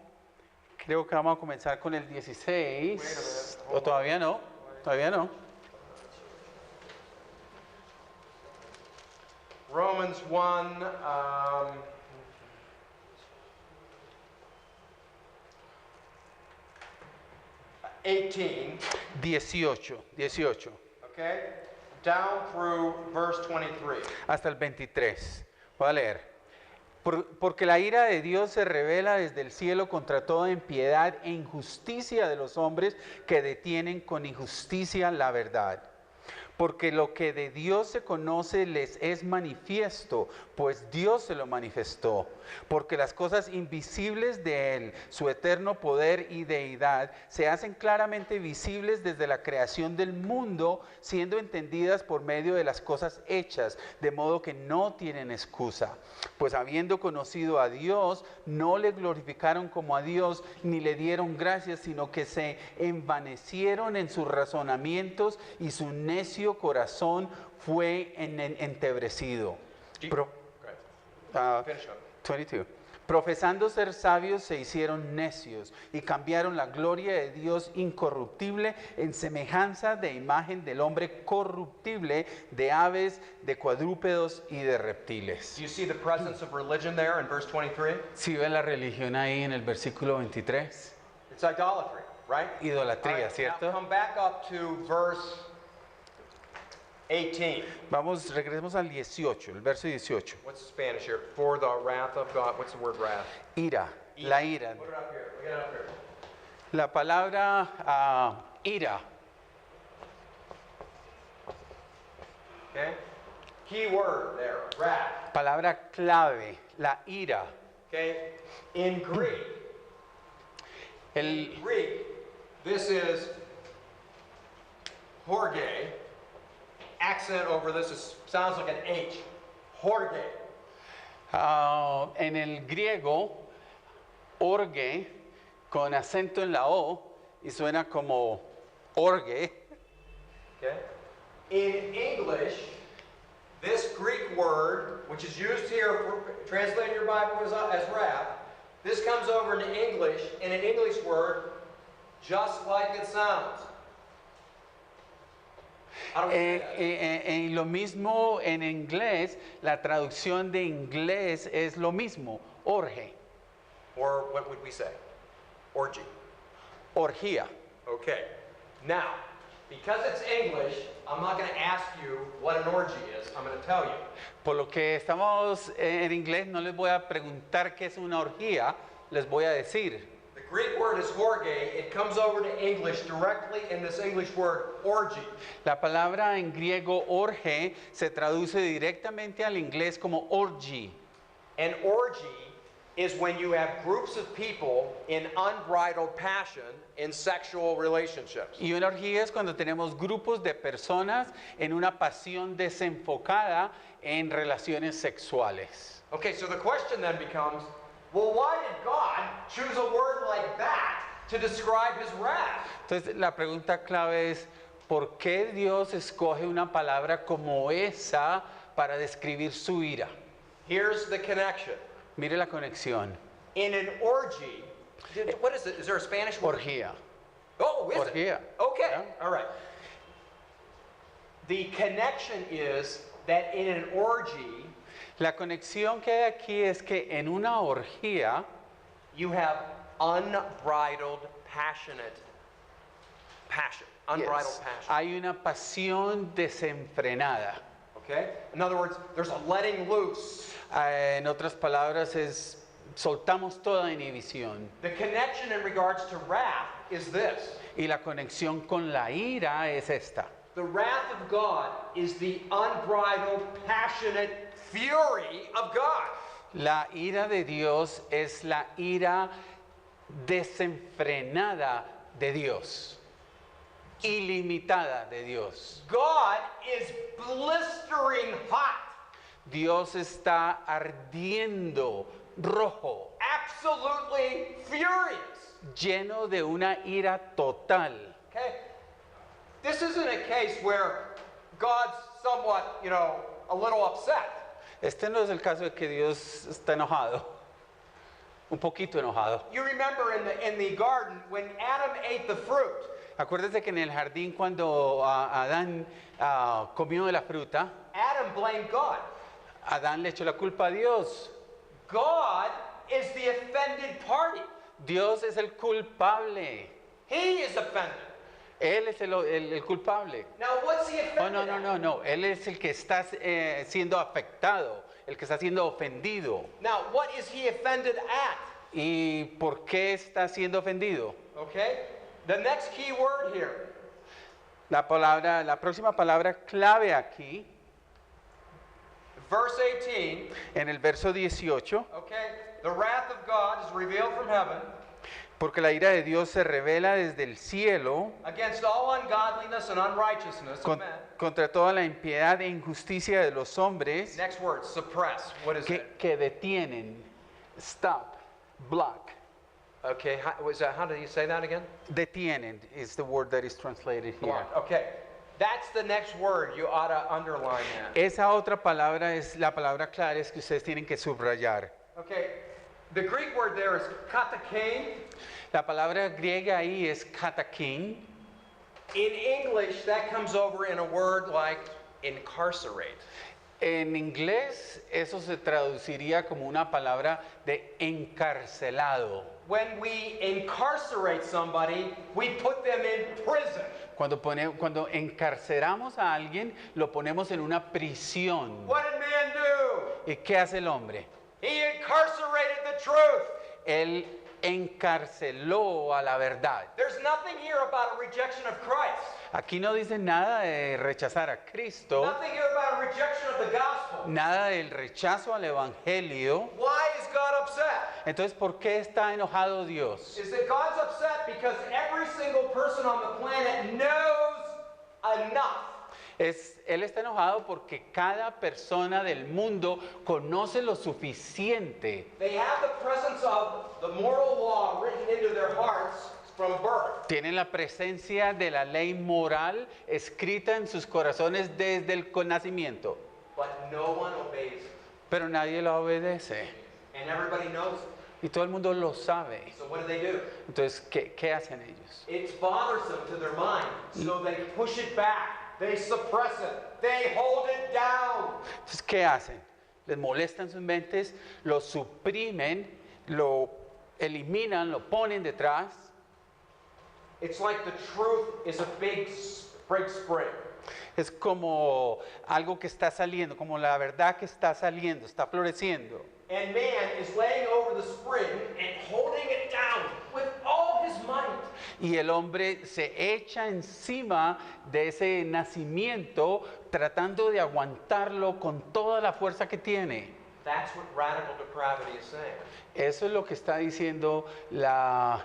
S2: creo que vamos a comenzar con el 16. ¿O todavía no? Todavía no.
S1: Romans 1, 18,
S2: 18,
S1: okay, down through verse 23.
S2: hasta el 23. Voy a leer. Porque la ira de Dios se revela desde el cielo contra toda impiedad e injusticia de los hombres que detienen con injusticia la verdad. Porque lo que de Dios se conoce les es manifiesto, pues Dios se lo manifestó. Porque las cosas invisibles de Él, su eterno poder y deidad, se hacen claramente visibles desde la creación del mundo, siendo entendidas por medio de las cosas hechas, de modo que no tienen excusa. Pues habiendo conocido a Dios, no le glorificaron como a Dios, ni le dieron gracias, sino que se envanecieron en sus razonamientos y su necio corazón fue entebrecido.
S1: Finish up.
S2: 22. Profesando ser sabios se hicieron necios y cambiaron la gloria de Dios incorruptible en semejanza de imagen del hombre corruptible, de aves, de cuadrúpedos y de reptiles.
S1: Do you see the presence of religion there in verse 23?
S2: ¿Sí ve la religión ahí en el versículo 23?
S1: It's idolatry, right?
S2: Idolatría,
S1: All right,
S2: ¿cierto?
S1: now come back up to verse 18.
S2: Regresemos al 18, el verso 18.
S1: What's the Spanish here? For the wrath of God. What's the word wrath?
S2: Ira, la ira.
S1: Put it up here. We got it up here.
S2: La palabra ira.
S1: Okay? Key word there, wrath.
S2: Palabra clave, la ira.
S1: Okay? In Greek,
S2: El,
S1: this is Jorge. Accent over this sounds like an H. Jorge.
S2: en el griego, orge, con acento en la O, y suena como orge.
S1: Okay? In English, this Greek word, which is used here, for, translate your Bible as wrath, this comes over into English in an English word just like it sounds. How do we say that?
S2: Y lo mismo en inglés, la traducción de inglés es lo mismo, orge,
S1: Or what would we say? Orgy.
S2: orgía.
S1: Okay. Now, because it's English, I'm not going to ask you what an orgy is. I'm going to tell you.
S2: Por lo que estamos en inglés, no les voy a preguntar qué es una orgía, les voy a decir.
S1: The Greek word is jorge. It comes over to English directly in this English word orgy.
S2: La palabra en griego orge se traduce directamente al inglés como orgy.
S1: An orgy is when you have groups of people in unbridled passion in sexual relationships.
S2: Y una orgía es cuando tenemos grupos de personas en una pasión desenfocada en relaciones sexuales.
S1: Okay, so the question then becomes, well, why did God choose a word like that to describe his wrath?
S2: Entonces la pregunta clave es, ¿por qué Dios escoge una palabra como esa para describir su ira?
S1: Here's the connection.
S2: Mire la conexión.
S1: In an orgy, what is it? Is there a Spanish word?
S2: Orgía.
S1: Oh, is
S2: Orgía.
S1: it? Okay,
S2: Yeah.
S1: all right. The connection is that in an orgy,
S2: La conexión que hay aquí es que en una orgía
S1: you have unbridled passionate passion. Unbridled
S2: yes,
S1: passion.
S2: hay una pasión desenfrenada.
S1: Okay? In other words, there's a letting loose.
S2: En otras palabras, es soltamos toda inhibición.
S1: The connection in regards to wrath is this.
S2: Y la conexión con la ira es esta.
S1: The wrath of God is the unbridled, passionate fury of God.
S2: La ira de Dios es la ira desenfrenada de Dios, ilimitada de Dios.
S1: God is blistering hot,
S2: Dios está ardiendo, rojo,
S1: absolutely furious.
S2: lleno de una ira total.
S1: Okay? This isn't a case where God's somewhat, a little upset.
S2: Este no es el caso de que Dios está enojado, un poquito enojado.
S1: You remember in the garden when Adam ate the fruit,
S2: Acuérdese que en el jardín cuando Adán comió de la fruta,
S1: Adam blamed God.
S2: Adán le echó la culpa a Dios.
S1: God is the offended party.
S2: Dios es el culpable.
S1: He is offended.
S2: Él es el culpable.
S1: Now, what's he
S2: Oh,
S1: offended at?
S2: no. Él es el que está siendo afectado, el que está siendo ofendido.
S1: Now, what is he offended at?
S2: ¿Y por qué está siendo ofendido?
S1: Okay? The next key word here.
S2: La próxima palabra clave aquí,
S1: Verse 18,
S2: en el verso 18,
S1: okay? The wrath of God is revealed from heaven
S2: porque la ira de Dios se revela desde el cielo
S1: against all ungodliness and unrighteousness of men.
S2: contra toda la impiedad e injusticia de los hombres
S1: Next word, suppress. What is it?
S2: que detienen, stop, block.
S1: Okay, how do you say that again?
S2: Detienen is the word that is translated here.
S1: Block. Okay. That's the next word. You ought to underline that.
S2: Esa otra palabra es la palabra clara es que ustedes tienen que subrayar.
S1: Okay. The Greek word there is katakane.
S2: La palabra griega ahí es katakin.
S1: In English, that comes over in a word like incarcerate.
S2: En inglés eso se traduciría como una palabra de encarcelado.
S1: When we incarcerate somebody, we put them in prison.
S2: Cuando encarceramos a alguien, lo ponemos en una prisión.
S1: What did man do?
S2: ¿Y qué hace el hombre?
S1: He incarcerated the truth.
S2: Él encarceló a la verdad.
S1: There's nothing here about a rejection of Christ.
S2: Aquí no dice nada de rechazar a Cristo.
S1: Nothing here about a rejection of the gospel.
S2: nada del rechazo al evangelio.
S1: Why is God upset?
S2: Entonces, ¿por qué está enojado Dios?
S1: Is that God's upset because every single person on the planet knows enough.
S2: Él está enojado porque cada persona del mundo conoce lo suficiente.
S1: They have the presence of the moral law written into their hearts from birth.
S2: Tienen la presencia de la ley moral escrita en sus corazones desde el nacimiento,
S1: But no one obeys it.
S2: pero nadie la obedece.
S1: And everybody knows it.
S2: Y todo el mundo lo sabe.
S1: So what do?
S2: Entonces, ¿qué hacen ellos?
S1: It's bothersome to their mind. So they push it back. They suppress it. They hold it down.
S2: Entonces, ¿qué hacen? Les molestan sus mentes, lo suprimen, lo eliminan, lo ponen detrás.
S1: It's like the truth is a big spring.
S2: Es como algo que está saliendo, como la verdad que está saliendo, está floreciendo.
S1: And man is laying over the spring and holding it down with all his might.
S2: Y el hombre se echa encima de ese nacimiento tratando de aguantarlo con toda la fuerza que tiene.
S1: That's what radical depravity is saying.
S2: Eso es lo que está diciendo la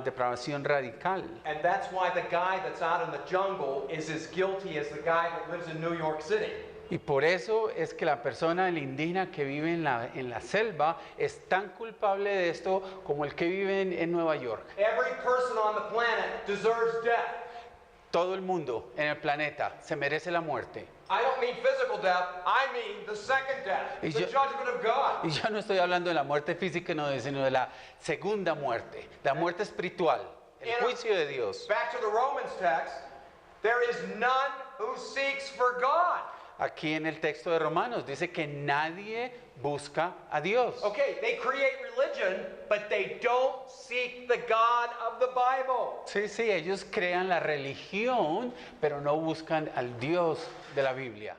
S2: depravación radical.
S1: And that's why the guy that's out in the jungle is as guilty as the guy that lives in New York City.
S2: Y por eso es que la persona, el indígena que vive en la selva, es tan culpable de esto como el que vive en Nueva York.
S1: Every person on the planet deserves death.
S2: Todo el mundo en el planeta se merece la muerte.
S1: I don't mean physical death, I mean the second death,
S2: Y
S1: the
S2: yo-
S1: judgment of God.
S2: Y yo no estoy hablando de la muerte física, no, sino de la segunda muerte, la muerte espiritual, el juicio de Dios.
S1: Back to the Romans text, there is none who seeks for God.
S2: Aquí en el texto de Romanos dice que nadie busca a Dios.
S1: Okay, they create religion, but they don't seek the God of the Bible.
S2: Sí, ellos crean la religión, pero no buscan al Dios de la Biblia.